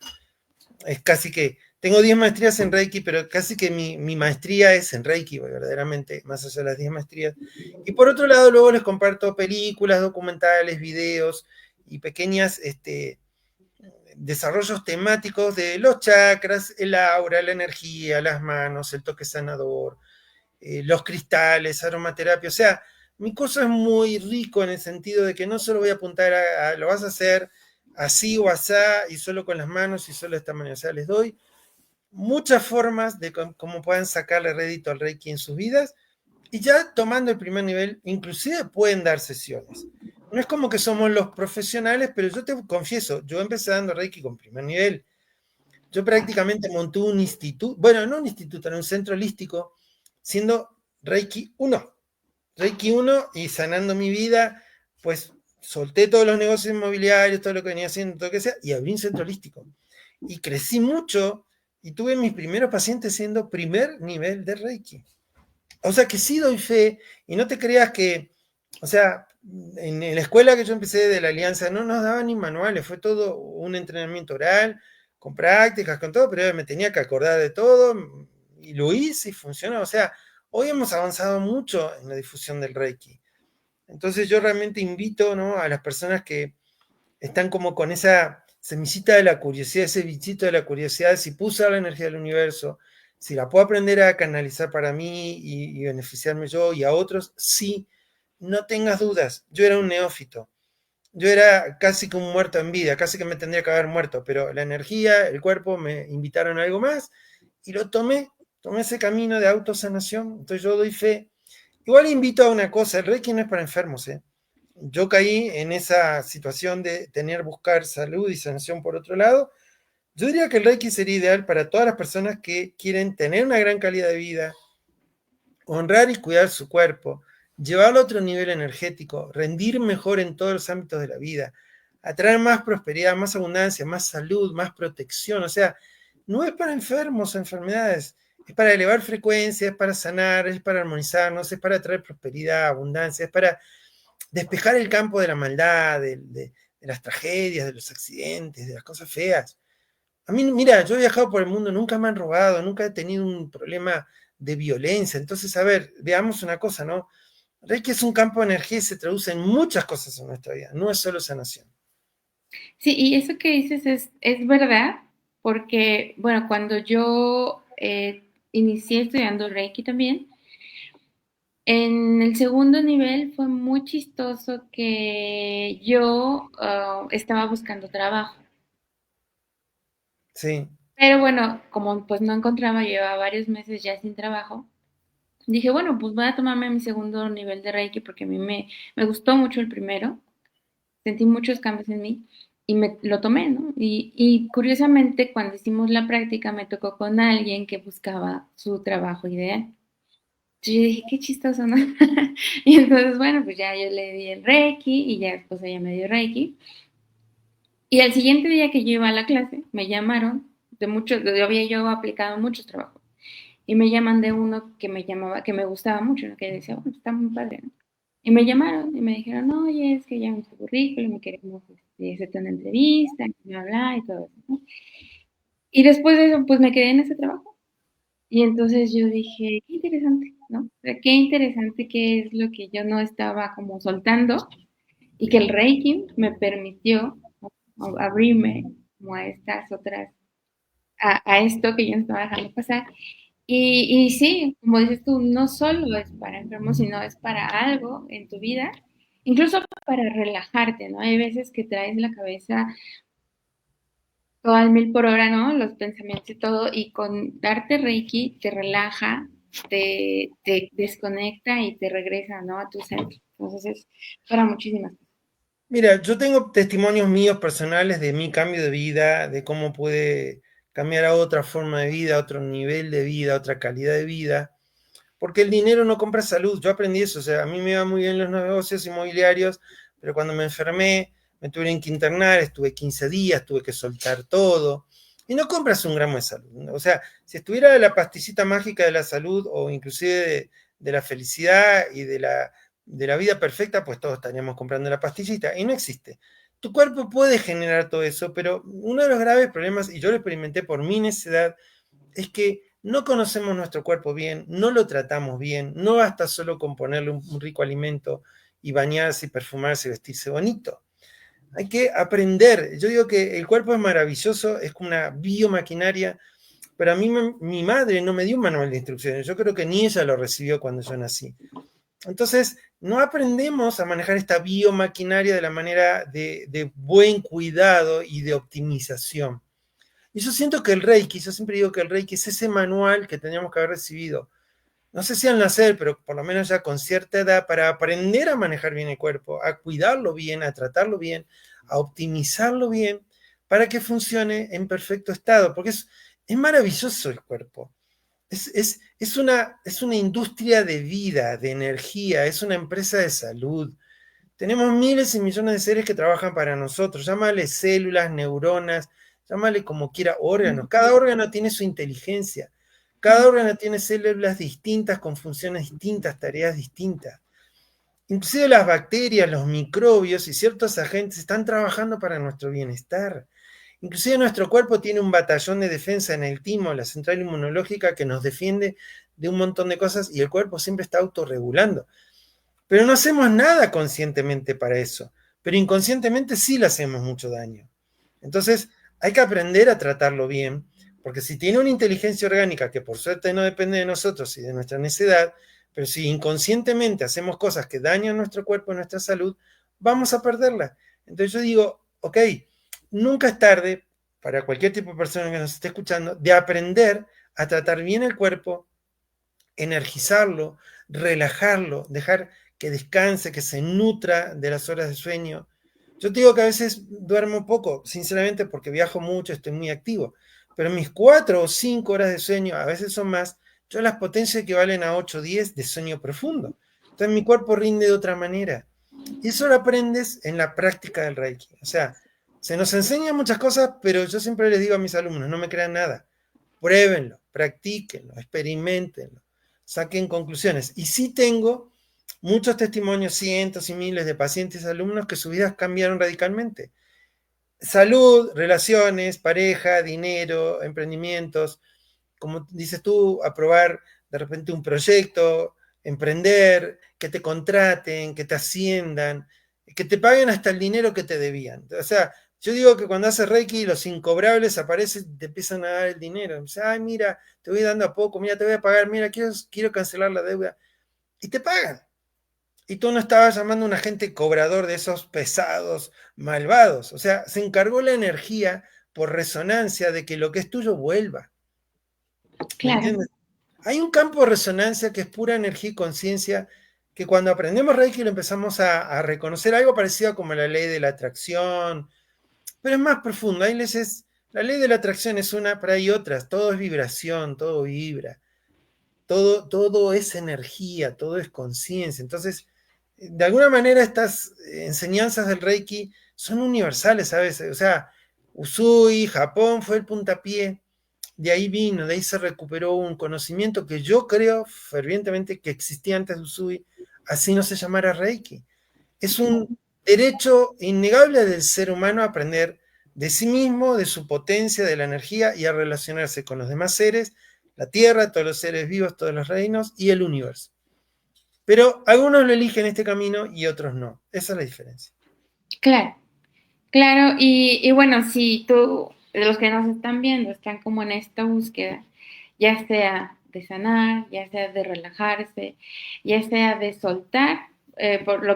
B: Es casi que, tengo 10 maestrías en Reiki, pero casi que mi maestría es en Reiki, verdaderamente, más allá de las 10 maestrías. Y por otro lado, luego les comparto películas, documentales, videos y pequeñas desarrollos temáticos de los chakras, el aura, la energía, las manos, el toque sanador, los cristales, aromaterapia. O sea, mi curso es muy rico en el sentido de que no solo voy a apuntar lo vas a hacer así o asá y solo con las manos y solo de esta manera. O sea, les doy muchas formas de cómo puedan sacarle rédito al Reiki en sus vidas y ya tomando el primer nivel, inclusive pueden dar sesiones. No es como que somos los profesionales, pero yo te confieso, yo empecé dando Reiki con primer nivel. Yo prácticamente monté un instituto, bueno, no un instituto, era un centro holístico, siendo Reiki 1. Reiki 1 y sanando mi vida, pues solté todos los negocios inmobiliarios, todo lo que venía haciendo, todo lo que sea, y abrí un centro holístico. Y crecí mucho y tuve mis primeros pacientes siendo primer nivel de Reiki. O sea que sí doy fe y no te creas que, o sea, en la escuela que yo empecé de la Alianza no nos daban ni manuales, fue todo un entrenamiento oral, con prácticas, con todo, pero me tenía que acordar de todo y lo hice y funcionó. O sea, hoy hemos avanzado mucho en la difusión del Reiki. Entonces yo realmente invito, ¿no?, a las personas que están como con esa semillita de la curiosidad, ese bichito de la curiosidad, si puedo usar la energía del universo, si la puedo aprender a canalizar para mí y beneficiarme yo y a otros, sí, no tengas dudas, yo era un neófito, yo era casi que un muerto en vida, casi que me tendría que haber muerto, pero la energía, el cuerpo me invitaron a algo más y lo tomé ese camino de autosanación, entonces yo doy fe. Igual invito a una cosa, el Reiki no es para enfermos, ¿eh? Yo caí en esa situación de buscar salud y sanación por otro lado. Yo diría que el Reiki sería ideal para todas las personas que quieren tener una gran calidad de vida, honrar y cuidar su cuerpo, llevarlo a otro nivel energético, rendir mejor en todos los ámbitos de la vida, atraer más prosperidad, más abundancia, más salud, más protección. O sea, no es para enfermos o enfermedades, es para elevar frecuencias, es para sanar, es para armonizarnos, es para traer prosperidad, abundancia, es para despejar el campo de la maldad, de las tragedias, de los accidentes, de las cosas feas. A mí, mira, yo he viajado por el mundo, nunca me han robado, nunca he tenido un problema de violencia. Entonces, a ver, veamos una cosa, ¿no? Reiki es un campo de energía y se traduce en muchas cosas en nuestra vida, no es solo sanación.
A: Sí, y eso que dices es verdad, porque, bueno, cuando yo inicié estudiando Reiki también, en el segundo nivel fue muy chistoso que yo estaba buscando trabajo.
B: Sí,
A: Pero bueno, como pues no encontraba, llevaba varios meses ya sin trabajo, dije, bueno, pues voy a tomarme mi segundo nivel de Reiki porque a mí me gustó mucho el primero, sentí muchos cambios en mí y me lo tomé, ¿no? Y curiosamente cuando hicimos la práctica me tocó con alguien que buscaba su trabajo ideal. Entonces yo dije, qué chistoso, ¿no? Y entonces, bueno, pues ya yo le di el Reiki y ya después ella me dio Reiki. Y al siguiente día que yo iba a la clase, me llamaron de muchos, yo había yo aplicado muchos trabajos. Y me llaman de uno que me llamaba, que me gustaba mucho, ¿no? Que decía, bueno, está muy padre, ¿no? Y me llamaron y me dijeron, no, oye, es que ya me tu currículum y queremos hacerte una entrevista, y bla, bla, y todo eso, ¿no? Y después de eso, pues me quedé en ese trabajo. Y entonces yo dije, qué interesante, ¿no? O sea, qué interesante que es lo que yo no estaba como soltando y que el Reiki me permitió, ¿no?, abrirme como a estas otras, a esto que yo no estaba dejando pasar. Y sí, como dices tú, no solo es para enfermos, sino es para algo en tu vida, incluso para relajarte, ¿no? Hay veces que traes la cabeza todo al mil por hora, ¿no? Los pensamientos y todo, y con darte Reiki te relaja, te desconecta y te regresa, ¿no?, a tu centro. Entonces es para muchísimas cosas.
B: mira, yo tengo testimonios míos personales de mi cambio de vida, de cómo pude cambiar a otra forma de vida, a otro nivel de vida, a otra calidad de vida. porque el dinero no compra salud. Yo aprendí eso, o sea, a mí me iban muy bien los negocios inmobiliarios, pero cuando me enfermé, me tuvieron que internar, estuve 15 días, tuve que soltar todo, y no compras un gramo de salud. O sea, si estuviera la pastillita mágica de la salud, o inclusive de la felicidad y de la vida perfecta, pues todos estaríamos comprando la pastillita, y no existe. Tu cuerpo puede generar todo eso, pero uno de los graves problemas, y yo lo experimenté por mi necedad, es que no conocemos nuestro cuerpo bien, no lo tratamos bien, no basta solo con ponerle un rico alimento y bañarse y perfumarse y vestirse bonito. Hay que aprender. Yo digo que el cuerpo es maravilloso, es como una biomaquinaria, pero a mí mi madre no me dio un manual de instrucciones. Yo creo que ni ella lo recibió cuando yo nací. Entonces, no aprendemos a manejar esta biomaquinaria de la manera de buen cuidado y de optimización. Y yo siento que el Reiki, yo siempre digo que el Reiki es ese manual que teníamos que haber recibido, no sé si al nacer, pero por lo menos ya con cierta edad, para aprender a manejar bien el cuerpo, a cuidarlo bien, a tratarlo bien, a optimizarlo bien, para que funcione en perfecto estado, porque es maravilloso el cuerpo. Es una industria de vida, de energía, es una empresa de salud. Tenemos miles y millones de seres que trabajan para nosotros. Llámale células, neuronas, llámale como quiera, órganos. Cada órgano tiene su inteligencia. Cada órgano tiene células distintas, con funciones distintas, tareas distintas. Inclusive las bacterias, los microbios y ciertos agentes están trabajando para nuestro bienestar. Inclusive nuestro cuerpo tiene un batallón de defensa en el timo, la central inmunológica, que nos defiende de un montón de cosas, y el cuerpo siempre está autorregulando. Pero no hacemos nada conscientemente para eso, pero inconscientemente sí le hacemos mucho daño. Entonces, hay que aprender a tratarlo bien, porque si tiene una inteligencia orgánica que por suerte no depende de nosotros y de nuestra necedad, pero si inconscientemente hacemos cosas que dañan nuestro cuerpo y nuestra salud, vamos a perderla. Entonces yo digo, ok, nunca es tarde para cualquier tipo de persona que nos esté escuchando de aprender a tratar bien el cuerpo, energizarlo, relajarlo, dejar que descanse, que se nutra de las horas de sueño. Yo te digo que a veces duermo poco, sinceramente, porque viajo mucho, estoy muy activo, pero mis 4 o 5 horas de sueño, a veces son más, yo las potencio equivalen a 8 o 10 de sueño profundo. Entonces mi cuerpo rinde de otra manera. Y eso lo aprendes en la práctica del Reiki. O sea, se nos enseñan muchas cosas, pero yo siempre les digo a mis alumnos, no me crean nada. Pruébenlo, practíquenlo, experimentenlo, saquen conclusiones. Y sí tengo muchos testimonios, cientos y miles de pacientes y alumnos que sus vidas cambiaron radicalmente. Salud, relaciones, pareja, dinero, emprendimientos, como dices tú, aprobar de repente un proyecto, emprender, que te contraten, que te asciendan, que te paguen hasta el dinero que te debían. O sea, yo digo que cuando haces Reiki, los incobrables aparecen y te empiezan a dar el dinero. O sea, ay, mira, te voy dando a poco, mira, te voy a pagar, mira, quiero cancelar la deuda. Y te pagan. Y tú no estabas llamando a un agente cobrador de esos pesados, malvados. O sea, se encargó la energía por resonancia de que lo que es tuyo vuelva. ¿Me
A: Claro.
B: entiendes? Hay un campo de resonancia que es pura energía y conciencia, que cuando aprendemos Reiki lo empezamos a reconocer, algo parecido como la ley de la atracción, pero es más profundo. Hay leyes, la ley de la atracción es una, pero hay otras. Todo es vibración, todo vibra, todo es energía, todo es conciencia. Entonces, de alguna manera estas enseñanzas del Reiki son universales, ¿sabes? O sea, Usui, Japón fue el puntapié, de ahí vino, de ahí se recuperó un conocimiento que yo creo fervientemente que existía antes de Usui, así no se llamara Reiki. Es un derecho innegable del ser humano a aprender de sí mismo, de su potencia, de la energía y a relacionarse con los demás seres, la Tierra, todos los seres vivos, todos los reinos y el universo. Pero algunos lo eligen este camino y otros no. Esa es la diferencia.
A: Claro, claro, y bueno, si tú, de los que nos están viendo, están como en esta búsqueda, ya sea de sanar, ya sea de relajarse, ya sea de soltar,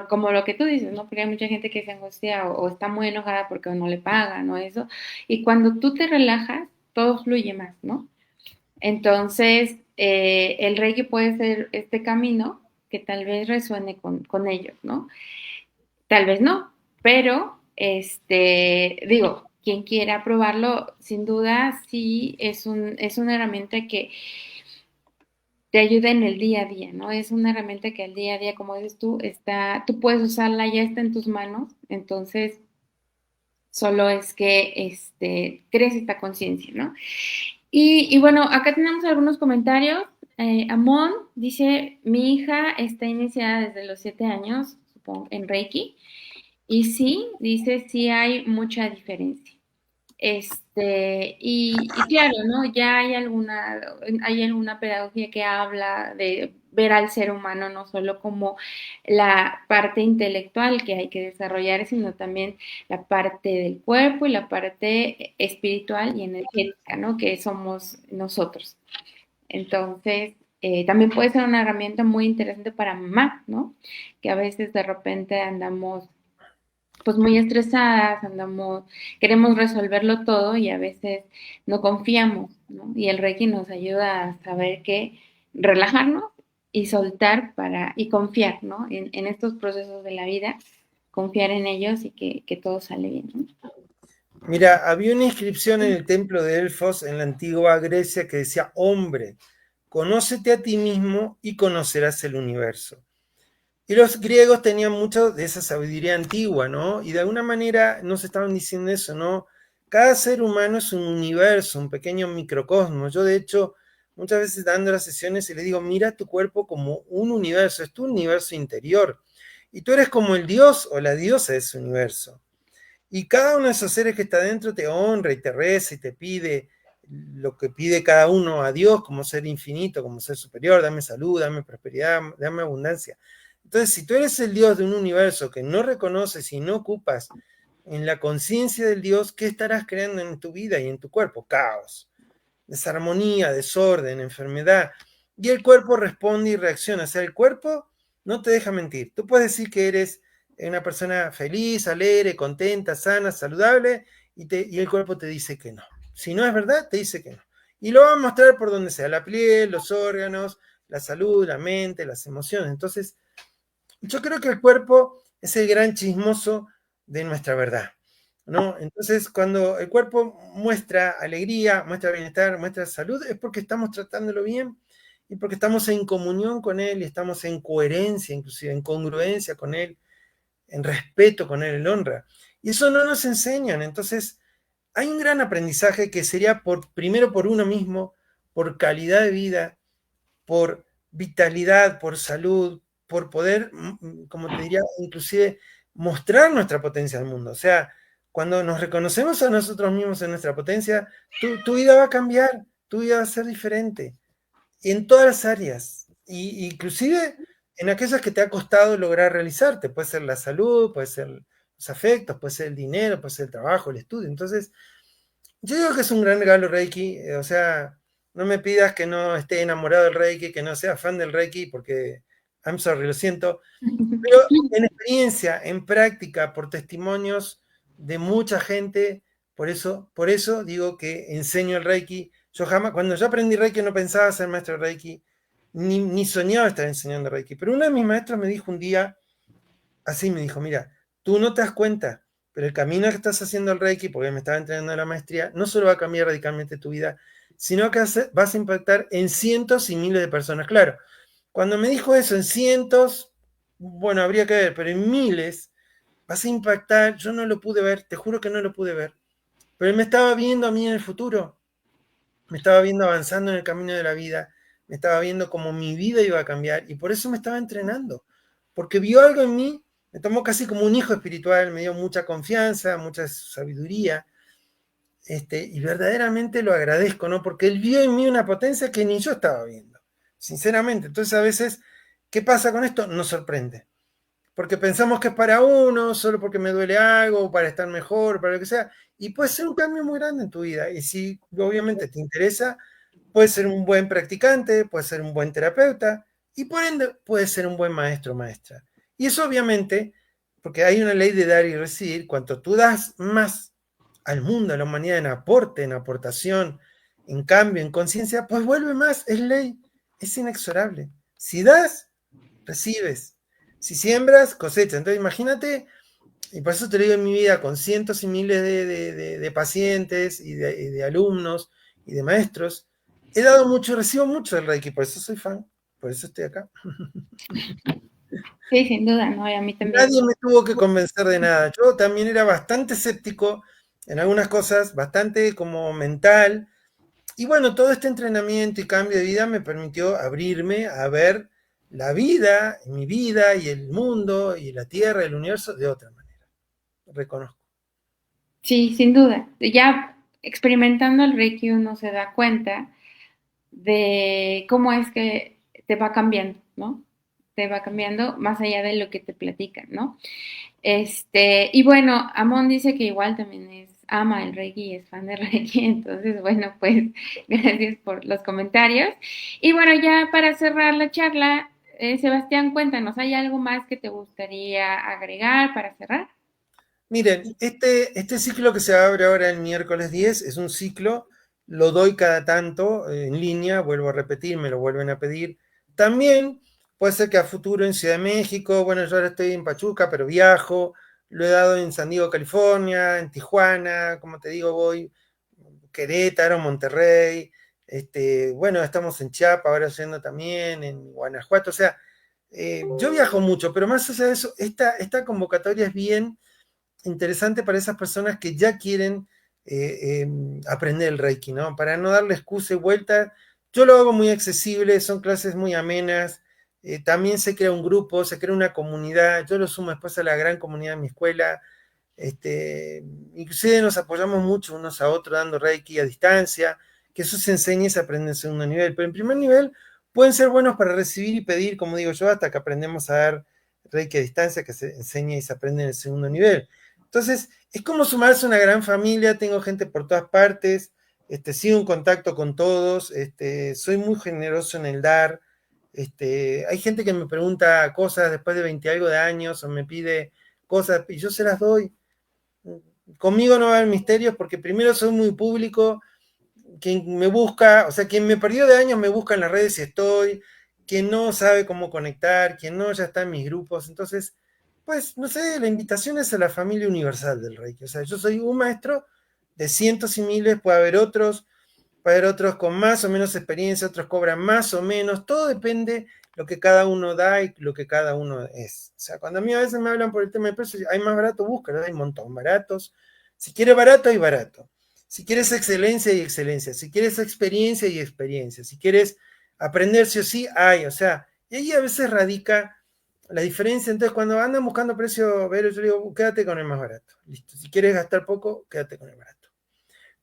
A: como lo que tú dices, ¿no? Porque hay mucha gente que se angustia o está muy enojada porque no le pagan o eso, y cuando tú te relajas, todo fluye más, ¿no? Entonces, el Reiki puede ser este camino que tal vez resuene con ellos, ¿no? Tal vez no, pero digo, quien quiera probarlo, sin duda sí es una herramienta que te ayuda en el día a día, ¿no? Es una herramienta que al día a día, como dices tú, tú puedes usarla, ya está en tus manos, entonces solo es que crees esta conciencia, ¿no? Y bueno, acá tenemos algunos comentarios. Amón dice, mi hija está iniciada desde los 7 años, supongo, en Reiki, y sí, dice, sí hay mucha diferencia. Y claro, ¿no? Ya hay alguna pedagogía que habla de ver al ser humano no solo como la parte intelectual que hay que desarrollar, sino también la parte del cuerpo y la parte espiritual y energética, ¿no? Que somos nosotros. Entonces, también puede ser una herramienta muy interesante para mamá, ¿no? Que a veces de repente andamos pues muy estresadas, queremos resolverlo todo y a veces no confiamos, ¿no? Y el Reiki nos ayuda a saber que relajarnos y soltar y confiar, ¿no? En estos procesos de la vida, confiar en ellos y que todo sale bien, ¿no?
B: Mira, había una inscripción en el templo de Delfos en la antigua Grecia que decía, hombre, conócete a ti mismo y conocerás el universo. Y los griegos tenían mucho de esa sabiduría antigua, ¿no? Y de alguna manera nos estaban diciendo eso, ¿no? Cada ser humano es un universo, un pequeño microcosmos. Yo, de hecho, muchas veces dando las sesiones y le digo, mira tu cuerpo como un universo, es tu universo interior. Y tú eres como el dios o la diosa de ese universo. Y cada uno de esos seres que está dentro te honra y te reza y te pide lo que pide cada uno a Dios como ser infinito, como ser superior, dame salud, dame prosperidad, dame abundancia. Entonces, si tú eres el Dios de un universo que no reconoces y no ocupas en la conciencia del Dios, ¿qué estarás creando en tu vida y en tu cuerpo? Caos, desarmonía, desorden, enfermedad. Y el cuerpo responde y reacciona. O sea, el cuerpo no te deja mentir. Tú puedes decir que eres una persona feliz, alegre, contenta, sana, saludable, y el cuerpo te dice que no. Si no es verdad, te dice que no. Y lo va a mostrar por donde sea, la piel, los órganos, la salud, la mente, las emociones. Entonces, yo creo que el cuerpo es el gran chismoso de nuestra verdad, ¿no? Entonces, cuando el cuerpo muestra alegría, muestra bienestar, muestra salud, es porque estamos tratándolo bien y porque estamos en comunión con él y estamos en coherencia, inclusive en congruencia con él, en respeto con él, en honra. Y eso no nos enseñan. Entonces, hay un gran aprendizaje que sería primero por uno mismo, por calidad de vida, por vitalidad, por salud, por poder, como te diría, inclusive mostrar nuestra potencia al mundo. O sea, cuando nos reconocemos a nosotros mismos en nuestra potencia, tu vida va a cambiar, tu vida va a ser diferente, en todas las áreas, inclusive en aquellas que te ha costado lograr realizarte. Puede ser la salud, puede ser los afectos, puede ser el dinero, puede ser el trabajo, el estudio. Entonces, yo digo que es un gran regalo Reiki, o sea, no me pidas que no esté enamorado del Reiki, que no sea fan del Reiki, porque I'm sorry, lo siento, pero en experiencia, en práctica, por testimonios de mucha gente, por eso digo que enseño el Reiki. Yo jamás, cuando yo aprendí Reiki no pensaba ser maestro de Reiki, ni soñaba estar enseñando Reiki, pero uno de mis maestros me dijo un día, así me dijo, mira, tú no te das cuenta, pero el camino que estás haciendo el Reiki, porque me estaba entrenando en la maestría, no solo va a cambiar radicalmente tu vida, sino que vas a impactar en cientos y miles de personas. Claro, cuando me dijo eso, en cientos, bueno, habría que ver, pero en miles, vas a impactar, yo no lo pude ver, te juro que no lo pude ver, pero él me estaba viendo a mí en el futuro, me estaba viendo avanzando en el camino de la vida, me estaba viendo cómo mi vida iba a cambiar y por eso me estaba entrenando, porque vio algo en mí, me tomó casi como un hijo espiritual, me dio mucha confianza, mucha sabiduría, y verdaderamente lo agradezco, ¿no? Porque él vio en mí una potencia que ni yo estaba viendo, sinceramente. Entonces a veces, ¿qué pasa con esto? Nos sorprende, porque pensamos que es para uno, solo porque me duele algo, para estar mejor, para lo que sea, y puede ser un cambio muy grande en tu vida, y si obviamente te interesa, puedes ser un buen practicante, puedes ser un buen terapeuta, y por ende puedes ser un buen maestro o maestra. Y eso obviamente, porque hay una ley de dar y recibir, cuanto tú das más al mundo, a la humanidad, en aporte, en aportación, en cambio, en conciencia, pues vuelve más, es ley, es inexorable. Si das, recibes. Si siembras, cosechas. Entonces imagínate, y por eso te lo digo en mi vida, con cientos y miles de pacientes y de alumnos y de maestros, he dado mucho, recibo mucho del Reiki, por eso soy fan, por eso estoy acá.
A: Sí, sin duda, ¿no? Y a mí también.
B: Nadie me tuvo que convencer de nada. Yo también era bastante escéptico en algunas cosas, bastante como mental. Y bueno, todo este entrenamiento y cambio de vida me permitió abrirme a ver la vida, mi vida y el mundo y la Tierra, el universo de otra manera. Reconozco.
A: Sí, sin duda. Ya experimentando el Reiki uno se da cuenta de cómo es que te va cambiando, ¿no? Te va cambiando más allá de lo que te platican, ¿no? Y bueno, Amon dice que igual también ama el Reiki y es fan del Reiki, entonces bueno, pues gracias por los comentarios. Y bueno, ya para cerrar la charla, Sebastián, cuéntanos, ¿hay algo más que te gustaría agregar para cerrar?
B: Miren, este ciclo que se abre ahora el miércoles 10 es un ciclo, lo doy cada tanto en línea, vuelvo a repetir, me lo vuelven a pedir. También puede ser que a futuro en Ciudad de México, bueno, yo ahora estoy en Pachuca, pero viajo, lo he dado en San Diego, California, en Tijuana, como te digo, voy, Querétaro, Monterrey, bueno, estamos en Chiapas, ahora yendo también, en Guanajuato, o sea, yo viajo mucho, pero más allá de eso, esta convocatoria es bien interesante para esas personas que ya quieren aprender el Reiki, ¿no? Para no darle excusa y vuelta. Yo lo hago muy accesible, son clases muy amenas. También se crea un grupo, se crea una comunidad. Yo lo sumo después a la gran comunidad de mi escuela. Inclusive nos apoyamos mucho unos a otros dando Reiki a distancia, que eso se enseña y se aprende en segundo nivel. Pero en primer nivel pueden ser buenos para recibir y pedir, como digo yo, hasta que aprendemos a dar Reiki a distancia, que se enseña y se aprende en el segundo nivel. Entonces, es como sumarse a una gran familia, tengo gente por todas partes, sigo en contacto con todos, soy muy generoso en el dar. Hay gente que me pregunta cosas después de 20 algo de años o me pide cosas y yo se las doy. Conmigo no va a haber misterios porque primero soy muy público, quien me busca, o sea, quien me perdió de años me busca en las redes y estoy, quien no sabe cómo conectar, quien no ya está en mis grupos, entonces, pues, no sé, la invitación es a la familia universal del Reiki, o sea, yo soy un maestro de cientos y miles, puede haber otros con más o menos experiencia, otros cobran más o menos, todo depende lo que cada uno da y lo que cada uno es. O sea, cuando a mí a veces me hablan por el tema de precios, hay más barato, búscalo, hay un montón baratos. Si quieres barato, hay barato. Si quieres excelencia, hay excelencia. Si quieres experiencia, hay experiencia. Si quieres aprender sí o sí, hay. O sea, y ahí a veces radica la diferencia. Entonces, cuando andan buscando precio, Vero, yo digo, quédate con el más barato. Listo. Si quieres gastar poco, quédate con el barato.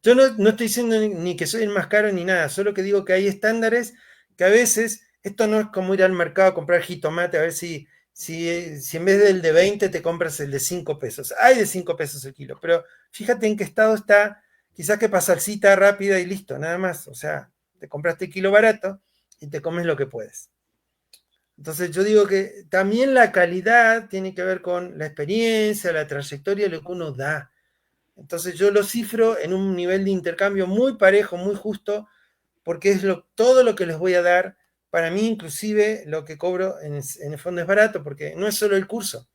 B: Yo no estoy diciendo ni que soy el más caro ni nada, solo que digo que hay estándares que a veces, esto no es como ir al mercado a comprar jitomate, a ver si en vez del de 20 te compras el de 5 pesos. Hay de 5 pesos el kilo, pero fíjate en qué estado está, quizás que para salsita rápida y listo, nada más. O sea, te compraste el kilo barato y te comes lo que puedes. Entonces yo digo que también la calidad tiene que ver con la experiencia, la trayectoria, lo que uno da. Entonces yo lo cifro en un nivel de intercambio muy parejo, muy justo, porque es todo lo que les voy a dar. Para mí, inclusive, lo que cobro en el fondo es barato, porque no es solo el curso,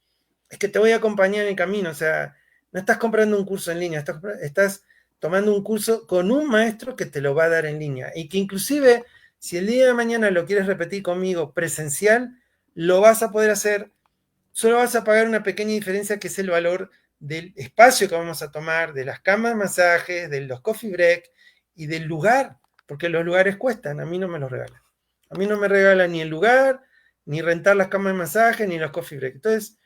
B: es que te voy a acompañar en el camino. O sea, no estás comprando un curso en línea, estás tomando un curso con un maestro que te lo va a dar en línea. Y que inclusive, si el día de mañana lo quieres repetir conmigo presencial, lo vas a poder hacer. Solo vas a pagar una pequeña diferencia que es el valor del espacio que vamos a tomar, de las camas de masajes, de los coffee break y del lugar, porque los lugares cuestan, a mí no me los regalan. A mí no me regalan ni el lugar, ni rentar las camas de masaje, ni los coffee break. Entonces,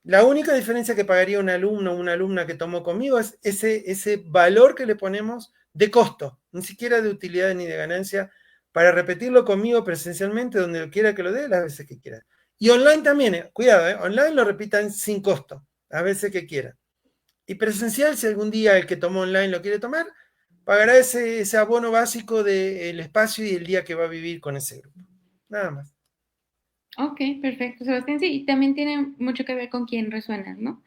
B: la única diferencia que pagaría un alumno o una alumna que tomó conmigo es ese valor que le ponemos de costo, ni siquiera de utilidad ni de ganancia, para repetirlo conmigo presencialmente, donde quiera que lo dé, las veces que quiera. Y online también, cuidado, online lo repitan sin costo, las veces que quiera. Y presencial, si algún día el que tomó online lo quiere tomar, pagará ese abono básico del espacio y el día que va a vivir con ese grupo. Nada más.
A: Ok, perfecto, Sebastián. Sí, y también tiene mucho que ver con quién resuenas, ¿no?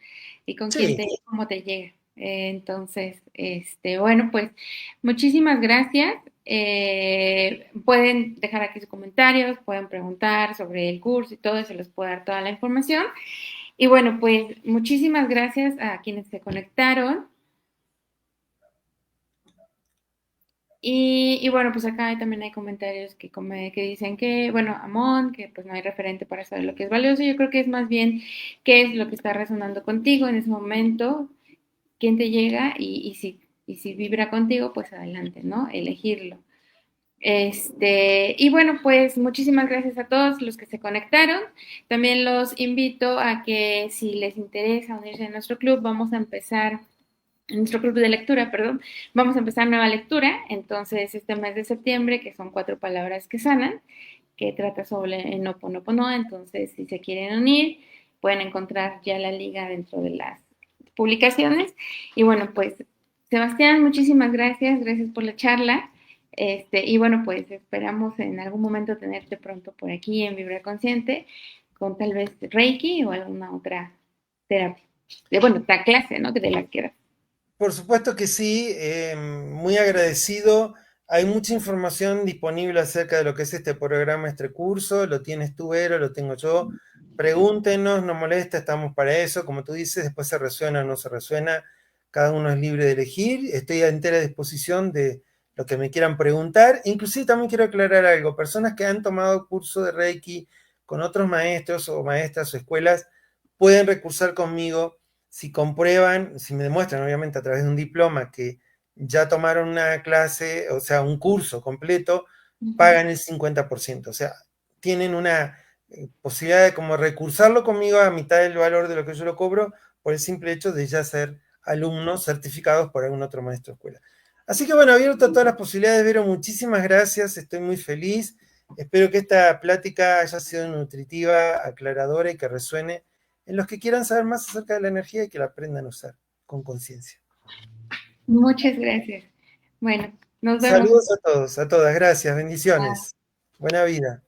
A: Y con quién
B: Sí,
A: cómo te llega. Entonces, bueno, pues muchísimas gracias. Pueden dejar aquí sus comentarios, pueden preguntar sobre el curso y todo, y se les puede dar toda la información. Y bueno, pues muchísimas gracias a quienes se conectaron. Y bueno, pues acá también hay comentarios que dicen que, bueno, Amón, que pues no hay referente para saber lo que es valioso. Yo creo que es más bien qué es lo que está resonando contigo en ese momento, quién te llega y si vibra contigo, pues adelante, ¿no? Elegirlo. Y bueno, pues muchísimas gracias a todos los que se conectaron. También los invito a que si les interesa unirse a nuestro club, vamos a empezar, en nuestro club de lectura, perdón, vamos a empezar nueva lectura. Entonces, este mes de septiembre, que son 4 palabras que sanan, que trata sobre el Ho'oponopono. Entonces, si se quieren unir, pueden encontrar ya la liga dentro de las publicaciones. Y bueno, pues, Sebastián, muchísimas gracias, gracias por la charla. Y bueno, pues esperamos en algún momento tenerte pronto por aquí en Vibra Consciente, con tal vez Reiki o alguna otra terapia. Bueno, esta clase, ¿no? Que de la que
B: Por supuesto que sí, muy agradecido. Hay mucha información disponible acerca de lo que es este programa, este curso. Lo tienes tú, Vero, lo tengo yo. Pregúntenos, no molesta, estamos para eso. Como tú dices, después se resuena o no se resuena. Cada uno es libre de elegir. Estoy a entera disposición de lo que me quieran preguntar. Inclusive también quiero aclarar algo. Personas que han tomado curso de Reiki con otros maestros o maestras o escuelas pueden recursar conmigo si comprueban, si me demuestran obviamente a través de un diploma que ya tomaron una clase, o sea, un curso completo, pagan el 50%. O sea, tienen una posibilidad de como recursarlo conmigo a mitad del valor de lo que yo lo cobro por el simple hecho de ya ser alumnos certificados por algún otro maestro de escuela. Así que bueno, abierto a todas las posibilidades, Vero, muchísimas gracias, estoy muy feliz. Espero que esta plática haya sido nutritiva, aclaradora y que resuene en los que quieran saber más acerca de la energía y que la aprendan a usar con conciencia.
A: Muchas gracias. Bueno, nos vemos.
B: Saludos a todos, a todas, gracias, bendiciones. Buena vida.